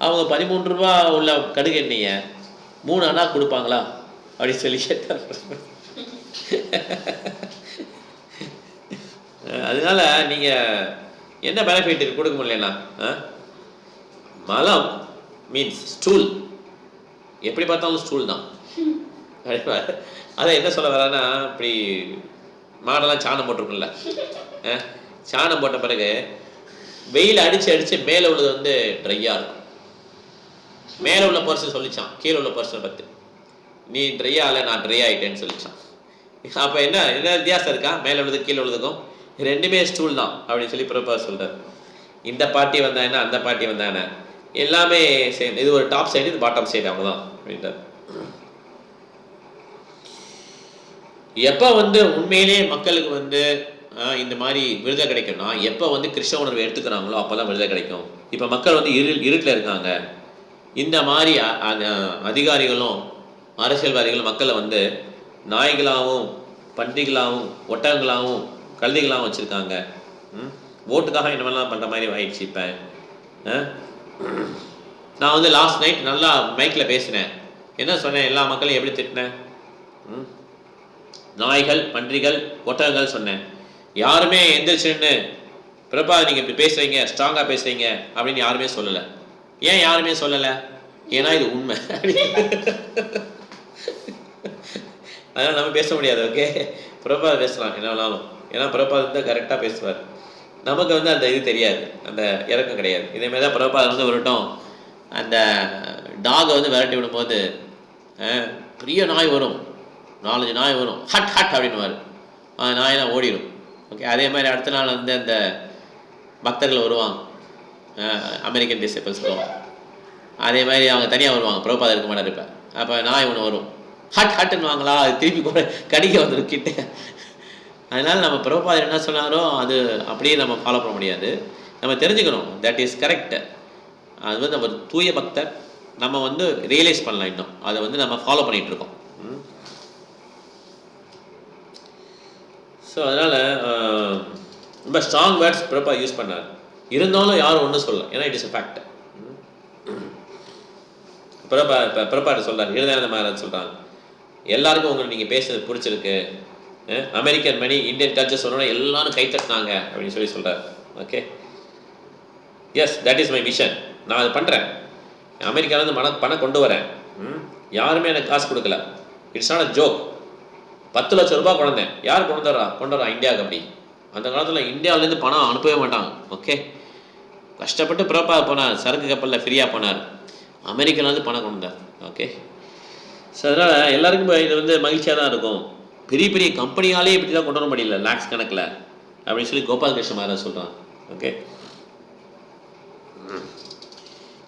அவங்க 13 ரூபா உள்ள கடுகு எண்ணெயை 3 அண்ணா கொடுப்பாங்களா அப்படின்னு சொல்லி கேட்டார். அதனால நீங்கள் என்ன பெனிஃபிட் கொடுக்க முடியலன்னா, மலம் மீன்ஸ் ஸ்டூல், எப்படி பார்த்தாலும் ஸ்டூல் தான். அதை என்ன சொல்ல வரான்னா, இப்படி மாடெல்லாம் சாணம் போட்டிருக்குல்ல, சாணம் போட்ட பிறகு வெயில் அடித்து மேலே உள்ளது வந்து ட்ரையாக இருக்கும். மேலே உள்ள பர்சன் சொல்லிச்சான் கீழே உள்ள பர்சனை பற்றி, நீ ட்ரையாக இல்லை நான் ட்ரை ஆகிட்டேன்னு சொல்லிச்சான். அப்போ என்ன வித்தியாசம் இருக்கா மேலே உள்ளது கீழே உள்ளதுக்கும்? ரெண்டுமே ஸ்டூல் தான் அப்படின்னு சொல்லி பிரபா சொல்கிறார். இந்த பார்ட்டி வந்தா என்ன, அந்த பார்ட்டி வந்தா என்ன, எல்லாமே சேம். இது ஒரு டாப் சைடு, இது பாட்டம் சைடு, அவங்க தான் அப்படின்றார். எப்போ வந்து உண்மையிலே மக்களுக்கு வந்து இந்த மாதிரி விடுதலை கிடைக்கும்னா, எப்போ வந்து கிறிஸ்தவ உணர்வை எடுத்துக்கிறாங்களோ அப்போ தான் விடுதலை கிடைக்கும். இப்போ மக்கள் வந்து இருட்டில் இருக்காங்க. இந்த மாதிரி அதிகாரிகளும் அரசியல்வாதிகளும் மக்களை வந்து நாய்களாகவும் பன்றிகளாகவும் ஒட்டகங்களாகவும் கழுதைகளாகவும் வச்சுருக்காங்க. ஓட்டுக்காக என்ன மாதிரிலாம் பண்ணுற மாதிரி ஆயிடுச்சு. இப்போ நான் வந்து லாஸ்ட் நைட் நல்லா மைக்கில் பேசினேன். என்ன சொன்னேன், எல்லா மக்களையும் எப்படி திட்டினேன்? நாய்கள் பன்றிகள் ஒட்டகங்கள் சொன்னேன். யாருமே எந்திரிச்சுன்னு பிரபா நீங்கள் இப்படி பேசுகிறீங்க, ஸ்ட்ராங்காக பேசுகிறீங்க அப்படின்னு யாருமே சொல்லலை. ஏன் யாருமே சொல்லலை? ஏன்னா இது உண்மை. அதனால் நம்ம பேச முடியாது. ஓகே, பிரபா பேசலாம் என்ன வேணாலும், ஏன்னா பிரபா வந்து கரெக்டாக பேசுவார். நமக்கு வந்து அந்த இது தெரியாது, அந்த இறக்கம் கிடையாது. இதேமாதிரி தான் பிரபா வந்து விரட்டும் அந்த டாகை வந்து விரட்டி விடும்போது பெரிய நாய் வரும், 4-5 நாய் வரும், ஹட் ஹட் அப்படின்னுவார். நாயெல்லாம் ஓடிடும். ஓகே, அதே மாதிரி அடுத்த நாள் வந்து அந்த பக்தர்கள் வருவாங்க, அமெரிக்கன் டிசைபிள்ஸ் வருவாங்க. அதே மாதிரி அவங்க தனியாக வருவாங்க, பிரபா இருக்க மாட்டார். இருப்பேன் அப்போ நாய் ஒன்று வரும், ஹட் ஹட்டுன்னு வாங்களா, அது திருப்பி கூட கடிக்க வந்துடும் கிட்ட. அதனால் நம்ம பிரபுபாதர் என்ன சொன்னாரோ அது அப்படியே நம்ம ஃபாலோ பண்ண முடியாது. நம்ம தெரிஞ்சுக்கணும், தட் இஸ் கரெக்ட். அது வந்து நம்ம தூய பக்தர், நம்ம வந்து ரியலைஸ் பண்ணலாம். இன்னும் அதை வந்து நம்ம ஃபாலோ பண்ணிகிட்ருக்கோம். ஸோ அதனால் ரொம்ப ஸ்ட்ராங் வேர்ட்ஸ் பிரபா யூஸ் பண்ணார். இருந்தாலும் யாரும் ஒன்றும் சொல்லலாம், ஏன்னா இட் இஸ் எ ஃபேக்ட். பிரபாட்ட சொல்கிறார், எழுதாத மாதிரி சொல்கிறாங்க, எல்லாருக்கும் உங்களுக்கு நீங்கள் பேசுறது பிடிச்சிருக்கு, அமெரிக்கன் மணி இந்தியன் கல்ச்சர் சொன்னோன்னா எல்லாரும் கைத்தட்டினாங்க அப்படின்னு சொல்லி சொல்கிறார். Okay, yes, that is my vision. நான் அது பண்ணுறேன். அமெரிக்காவிலேருந்து பணம் கொண்டு வரேன். யாருமே எனக்கு காசு கொடுக்கல. It's not a joke. 10 லட்சம் ரூபாய் கொண்டேன். யார் கொண்டு வரா இந்தியாவுக்கு? அப்படி அந்த காலத்தில் இந்தியாவிலேருந்து பணம் அனுப்பவே மாட்டாங்க. ஓகே, கஷ்டப்பட்டு பிரபா போனார், சரக்கு கப்பலில் ஃப்ரீயாக போனார், அமெரிக்காவிலேருந்து பணம் கொண்டு வந்தார். ஓகே, ஸோ அதனால் எல்லாருக்கும் இது வந்து மகிழ்ச்சியாக தான் இருக்கும். பெரிய பெரிய கம்பெனியாலே இப்படி தான் கொண்டு வர முடியல, லேக்ஸ் கணக்கில் அப்படின்னு சொல்லி கோபாலகிருஷ்ண மகாராஜ் சொல்கிறான். ஓகே,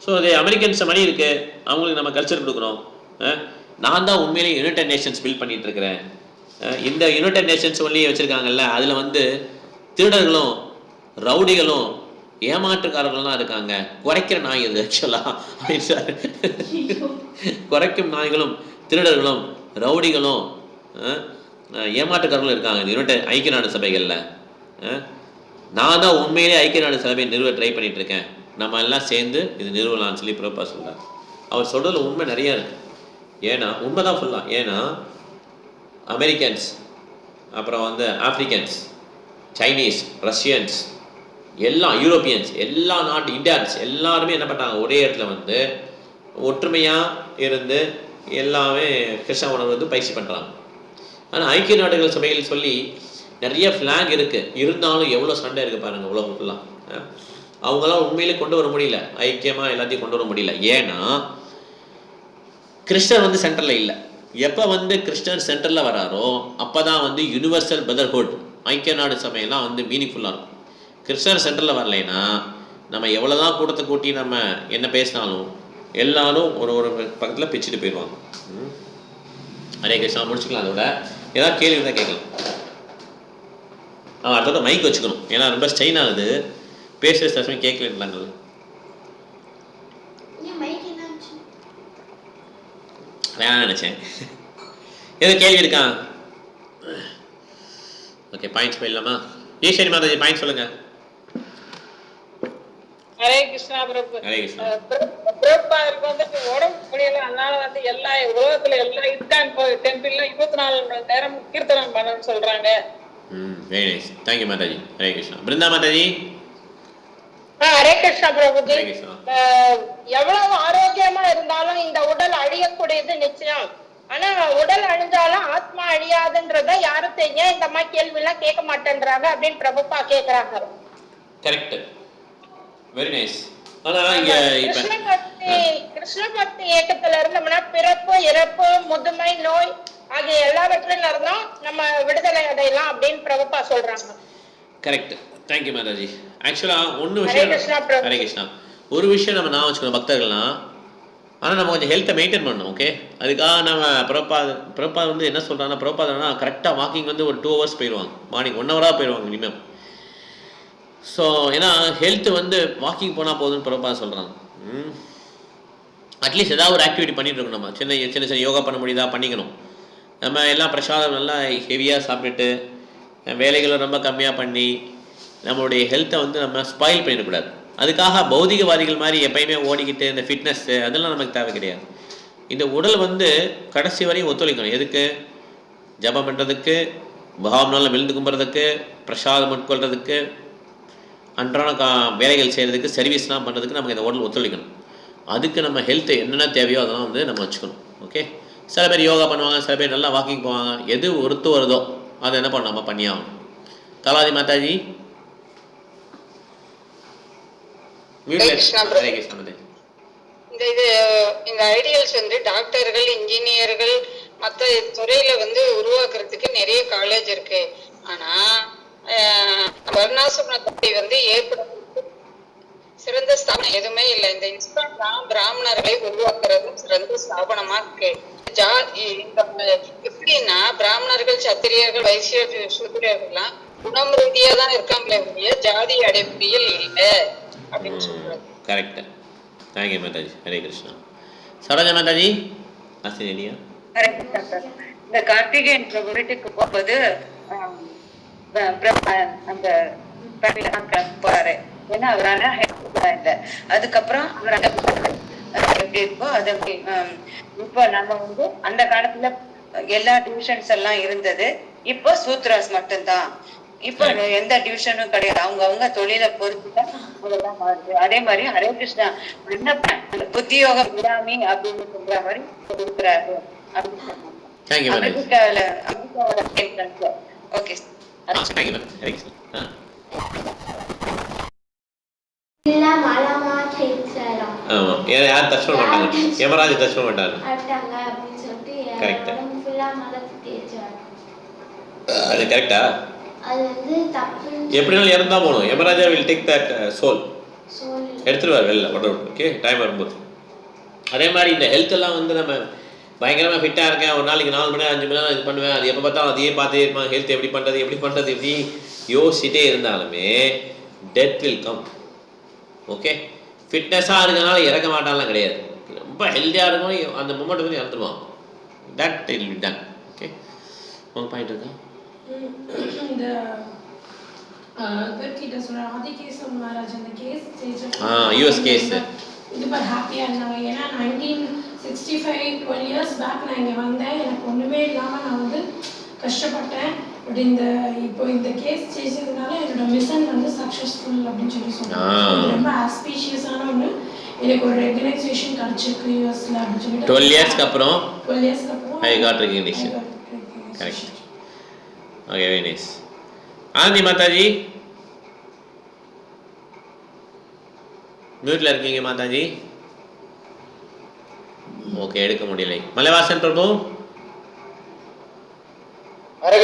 ஸோ அது அமெரிக்கன்ஸ் மணி இருக்குது, அவங்களுக்கு நம்ம கல்ச்சர் கொடுக்குறோம். நான் தான் உண்மையிலேயே யுனைடெட் நேஷன்ஸ் பில்ட் பண்ணிகிட்டு இருக்கிறேன். இந்த யுனைடெட் நேஷன்ஸ் ஒன்லி வச்சுருக்காங்கல்ல, அதில் வந்து திருடர்களும் ரவுடிகளும் ஏமாற்றுக்காரர்கள்லாம் இருக்காங்க. குறைக்கிற நாய் இது ஆக்சுவலாக அப்படின்னு சார். குறைக்கும் நாய்களும் திருடர்களும் ரவுடிகளும் ஏமாற்றுக்காரர்களும் இருக்காங்க இந்த யுனைடெட் ஐக்கிய நாடு சபைகளில். நான் தான் உண்மையிலே ஐக்கிய நாடு சபையை நிறுவ ட்ரை பண்ணிகிட்டு இருக்கேன். நம்ம எல்லாம் சேர்ந்து இது நிறுவலாம்னு சொல்லி பிரபா சொல்கிறார். அவர் சொல்கிறதுல உண்மை நிறையா இருக்குது. ஏன்னா உண்மை தான் ஃபுல்லாக. ஏன்னா அமெரிக்கன்ஸ், அப்புறம் வந்து ஆப்ரிக்கன்ஸ், சைனீஸ், ரஷ்யன்ஸ், எல்லாம் யூரோப்பியன்ஸ், எல்லா நாட்டு இந்தியன்ஸ் எல்லாருமே என்ன பண்ணாங்க, ஒரே இடத்துல வந்து ஒற்றுமையாக இருந்து எல்லாமே கிறிஸ்தவ உணர்வு வந்து பயிற்சி பண்ணுறாங்க. ஆனால் ஐக்கிய நாடுகள் சபைகள் சொல்லி நிறைய ஃப்ளாக் இருக்குது, இருந்தாலும் எவ்வளோ சண்டை இருக்குது பாருங்கள் உலகம் ஃபுல்லாக. அவங்களாம் உண்மையிலே கொண்டு வர முடியல, ஐக்கியமாக எல்லாத்தையும் கொண்டு வர முடியல. ஏன்னா கிறிஸ்தவன் வந்து சென்டரில் இல்லை, எப்போ வந்து கிறிஸ்டியன் சென்டரில் வராரோ அப்போ தான் வந்து யூனிவர்சல் பிரதர்ஹுட் ஐக்கிய நாடு சபையெல்லாம் வந்து மீனிங்ஃபுல்லாக இருக்கும். கிறிஸ்டியன் சென்டரில் வரலைன்னா நம்ம எவ்வளோ தான் கூட்டத்தை கூட்டி நம்ம என்ன பேசினாலும் எல்லாரும் ஒரு ஒரு பக்கத்தில் பிச்சுட்டு போயிடுவாங்க. ஹரே கிருஷ்ணா. முடிச்சுக்கலாம். அதோட ஏதாவது கேள்வி தான் கேட்கலாம். அதோட மைக் வச்சுக்கணும், ஏன்னா ரொம்ப ஸ்ட்ரெயின் ஆகுது, பேசுகிற சமயம் கேட்கலாங்கல்ல. வேணாம் நினச்சேன். ஏதோ கேள்வி இருக்கா? ஓகே, பாயிண்ட்ஸ் போயிடலாமா? ஈஸ்வரி மாதாஜி பாயிண்ட் சொல்லுங்க. ஹரே கிருஷ்ணா பிரபு. ஹரே கிருஷ்ணா. பிரபுபாதருக்கு வந்து உடம்பு முடியல, அதனால வந்து எல்லா உலகத்துல எல்லா இஸ்கான் டெம்பிள்ல 24 மணி நேரம் கீர்த்தனம் பண்ணணும்னு சொல்றாங்க. Very nice. Thank you Mataji. Hare Krishna. Brinda Mataji. Hare Krishna Prabhuji. Hare Krishna. எவ்வளவு ஆரோக்கியமா இருந்தாலும் இந்த உடல் அழியக்கூடியது நிச்சயம். ஆனா உடல் அழிஞ்சாலும் ஆத்மா அழியாதுன்றத யாரும் செய்ய இந்த மாதிரி கேள்வி எல்லாம் கேட்க மாட்டேன்றாங்க அப்படின்னு பிரபுப்பா கேக்குறாங்க. கரெக்ட். Very nice. ஆனா இங்க இப்ப கிருஷ்ண பக்தி இயக்கத்துல இருந்தோம்னா பிறப்பு, இறப்பு, முதுமை, நோய் ஆகிய எல்லாவற்றிலும் இருந்தோம் நம்ம விடுதலை அடையலாம் அப்படின்னு பிரபுப்பா சொல்றாங்க. கரெக்ட். தேங்க்யூ மாதாஜி. ஆக்சுவலா ஒன்று விஷயம், ஹரே கிருஷ்ணா, ஒரு விஷயம் நம்ம நான் வச்சுக்கணும் பக்தர்கள்லாம். ஆனால் நம்ம கொஞ்சம் ஹெல்த்தை மெயின்டைன் பண்ணணும். ஓகே, அதுக்காக நம்ம பிரபாத் வந்து என்ன சொல்கிறாங்கன்னா, பிரபாத்னா கரெக்டாக வாக்கிங் வந்து ஒரு 2 hours போயிடுவாங்க, மார்னிங் 1 hour போயிடுவாங்க மினிமம். ஸோ ஏன்னா ஹெல்த்து வந்து வாக்கிங் போனால் போதுன்னு பிரபாத் சொல்கிறாங்க. அட்லீஸ்ட் ஏதாவது ஒரு ஆக்டிவிட்டி பண்ணிட்டு இருக்கணும். நம்ம சின்ன சின்ன யோகா பண்ண முடியுதா பண்ணிக்கணும். நம்ம எல்லாம் பிரசாதம் நல்லா ஹெவியாக சாப்பிட்டுட்டு வேலைகளை ரொம்ப கம்மியாக பண்ணி நம்மளுடைய ஹெல்த்தை வந்து நம்ம ஸ்பாயில் பண்ணிடக்கூடாது. அதுக்காக பௌதிகவாதிகள் மாதிரி எப்பயுமே ஓடிக்கிட்டு இந்த ஃபிட்னஸ்ஸு அதெல்லாம் நமக்கு தேவை கிடையாது. இந்த உடல் வந்து கடைசி வரையும் ஒத்துழைக்கணும். எதுக்கு? ஜபம் பண்ணுறதுக்கு, பாவம்னால விழுந்து கும்புறதுக்கு, பிரசாதம் உட்கொள்றதுக்கு, அன்றாட வேலைகள் செய்கிறதுக்கு, சர்வீஸ்லாம் பண்ணுறதுக்கு நமக்கு இந்த உடல் ஒத்துழைக்கணும். அதுக்கு நம்ம ஹெல்த்து என்னென்ன தேவையோ அதெல்லாம் வந்து நம்ம வச்சுக்கணும். ஓகே, சில பேர் யோகா பண்ணுவாங்க, சில பேர் நல்லா வாக்கிங் போவாங்க. எது ஒருத்து வருதோ அதை என்ன பண்ண நம்ம பண்ணியாகணும். கலாதி மாதாஜி. இந்த ஐடியல்ஸ் வந்து டாக்டர்கள், இன்ஜினியர்கள், மற்ற துறையில வந்து உருவாக்குறதுக்கு நிறைய காலேஜ் இருக்கு. ஆனா வர்ணாசிரமத்தை வந்து ஏற்படுறதுக்கு சிறந்த ஸ்தாபனம் எதுவுமே இல்லை. இந்த இஸ்கான் பிராமணர்களை உருவாக்குறது சிறந்த ஸ்தாபனமா இருக்கு. எப்படின்னா பிராமணர்கள், சத்திரியர்கள், வைசியர்கள், சூத்திரர்கள்லாம் குணம் ரீதியா தான் இருக்காங்களே, ஜாதி அடைப்பியல் இல்லை அப்படின்னு சொல்றாரு. கரெக்ட். தேங்க்யூ மாதாஜி. ஹரே கிருஷ்ணா. சரோஜா மாதாஜி. ஆசிரியர். ஹரே கிருஷ்ணா. இந்த கார்த்திகேயன் பிரபு வீட்டுக்கு போகும்போது அந்த போறாரு. ஏன்னா அவரான இல்லை. அதுக்கப்புறம் அவர் எப்படி இருக்கோ அது இப்போ நம்ம வந்து அந்த காலத்துல எல்லா டிவிஷன்ஸ் எல்லாம் இருந்தது. இப்போ சூத்ராஸ் மட்டும்தான். இப்போ எந்த டிவிஷனும் கிடையாது. அவங்க தொழிலை பொறுத்துதான் அதெல்லாம் மாறுது. அதே மாதிரி ஹரே கிருஷ்ணா புத்தியோகம் விடாமி அப்படின்னு சொல்ற மாதிரி கொடுக்குறாரு அப்படின்னு சொன்னாங்க. அமெரிக்காவில ஓகே. யார் டச் பண்ண மாட்டாங்க, யமராஜ் டச் பண்ண மாட்டாங்க. அது கரெக்டா? எப்படினாலும் இறந்தா போகணும். Yamaraja will take that soul, எடுத்துருவார் வெளில உடம்பு. ஓகே, டைம் வரும்போது. அதே மாதிரி இந்த ஹெல்த் எல்லாம் வந்து நம்ம பயங்கரமாக ஃபிட்டாக இருக்கேன், ஒரு நாளைக்கு 4 மணி நேரம் 5 மணி நேரம் இது பண்ணுவேன், அது எப்போ பார்த்தாலும் அதையே பார்த்தே இருப்பான், ஹெல்த் எப்படி பண்ணுறது எப்படி யோசிச்சுட்டே இருந்தாலுமே டெத் வில் கம். ஓகே, ஃபிட்னஸாக இருக்கிறனால இறக்க மாட்டான்லாம் கிடையாது. ரொம்ப ஹெல்த்தியாக இருக்கணும், அந்த மூமெண்ட் வந்து இறந்துருவான். That will be done. Okay, உங்கள் பாயிண்ட் இருக்கா? இந்த கிட்ட சொல்ற ஆதிகேசவ மகாராஜ் அந்த கேஸ் யூஎஸ் கேஸ் இது பட் ஹாப்பியா இருந்தாங்க. ஏன்னா 1965 12 years பேக் நான் இங்கே வந்தேன். எனக்கு ஒன்றுமே இல்லாமல் நான் வந்து கஷ்டப்பட்டேன். பட் இப்போ இந்த கேஸ் ஜெயிச்சதுனால என்னோட மிஷன் வந்து சக்ஸஸ்ஃபுல் அப்படின்னு சொல்லி சொன்னாங்க. ரொம்ப ஆஸ்பீஷியஸான ஒன்று. எனக்கு ஒரு ரெகனைசேஷன் கிடைச்சிருக்கு யூஎஸ்ல அப்படின்னு சொல்லிட்டு 12 yearsக்கு அப்புறம் I got recognition. Correct. Okay, very nice. Anandi Mataji மியூட்ல இருக்கீங்க மாதாஜி. ஓகே, எடுக்க முடியலை. மலைவாசன் பிரபு.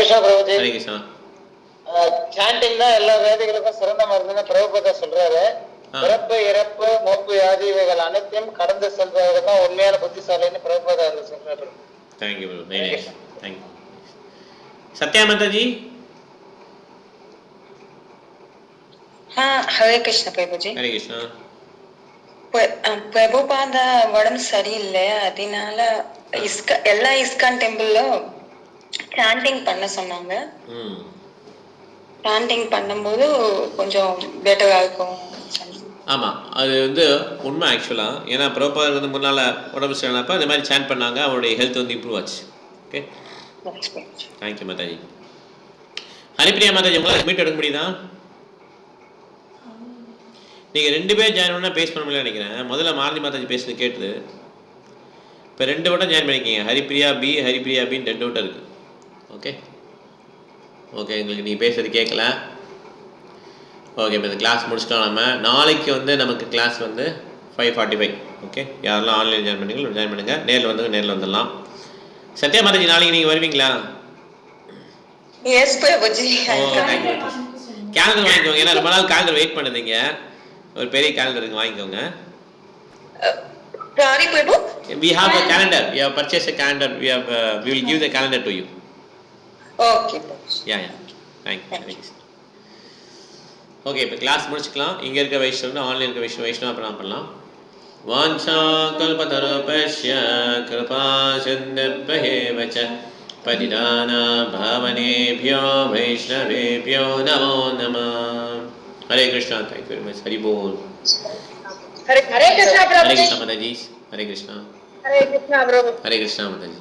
கிருஷ்ணா பிரபுஜி. ஹரே கிருஷ்ணா. சாண்டிங் தான் எல்லா வேதிகளுக்கும் சிறந்த மருந்துன்னு பிரபுபதா சொல்றாரு. பிறப்பு இறப்பு மூப்பு வியாதி இவைகள் அனைத்தையும் கடந்து செல்பவர்கள் தான் உண்மையான புத்திசாலின்னு பிரபுபதா சொல்றாரு. Thank you Prabhu, very nice, thank you. Satya Mataji. Hare Krishna Prabhuji. Hare Krishna. Prabhupada உடம்பு சரியில்லை, அதனால எல்லா இஸ்கான் டெம்பிள்ல சாண்டிங் பண்ண சொன்னாங்க. சாண்டிங் பண்ணும்போது கொஞ்சம் பெட்டரா இருக்கும். ஆமாம், அது வந்து உண்மை ஆக்சுவலாக. ஏன்னா ப்ராப்பர் வந்து முன்னால் உடம்பு சரியில்லைனப்போ இந்த மாதிரி சேன் பண்ணாங்க, அவருடைய ஹெல்த் வந்து இம்ப்ரூவ் ஆச்சு. Okay, thank you Mataji. ஹரிப்பிரியா மாதாஜி, உங்களால் மீட் எடுக்க முடியுதா? நீங்கள் 2 பேர் ஜாயின் பண்ணால் பேஸ் பண்ண முடியல நினைக்கிறேன். முதல்ல மாருதி மாதாஜி பேசுறது கேட்டுது. இப்போ 2 வட்டம் ஜாயின் பண்ணிக்கிங்க. ஹரிப்பிரியா பி, ஹரிப்பிரியா பின்னு 2 வட்டம் இருக்குது. ஓகே ஓகே, எங்களுக்கு நீங்கள் பேசுறது கேட்கல. ஓகே, இப்போ இந்த கிளாஸ் முடிச்சுட்டோம். நம்ம நாளைக்கு வந்து நமக்கு கிளாஸ் வந்து 5:45. ஓகே, யாரெல்லாம் ஆன்லைன் ஜாயின் பண்ணீங்களோ ஜாயின் பண்ணுங்கள். நேரில் வந்து நேரில் வந்துடலாம். சத்யா மாதாஜி, நாளைக்கு நீங்கள் வருவீங்களா? எஸ் பிரபுஜி. தேங்க்யூ. கேலண்டர் வாங்கிக்கோங்க, ஏன்னா ரொம்ப நாள் கேலண்டர் வெயிட் பண்ணுறீங்க. ஒரு பெரிய கேலண்டர் இருக்கு, வாங்கிக்கோங்க. Sorry Prabhu. We have a calendar. We have purchased a calendar. We will give the calendar to you. Okay. Yeah. Thank you. Okay, இப்போ கிளாஸ் முடிச்சுக்கலாம். இங்கே இருக்க வைஷ்ணவன் ஆன்லைன் இருக்க வைஷ்ணவ அப்புறம் பண்ணலாம். வாஞ்சா கல்பதருபஸ்ய கிருபா சிந்தேவ ச பதிதானா பாவனேபியோ வைஷ்ணவேபியோ நமோ நமः. Hare Krishna, thank you very much. Hari बोल. हरे कृष्णा प्रभु. हरे कृष्णा माता जी. हरे कृष्णा. हरे कृष्णा प्रभु. हरे कृष्णा माता जी.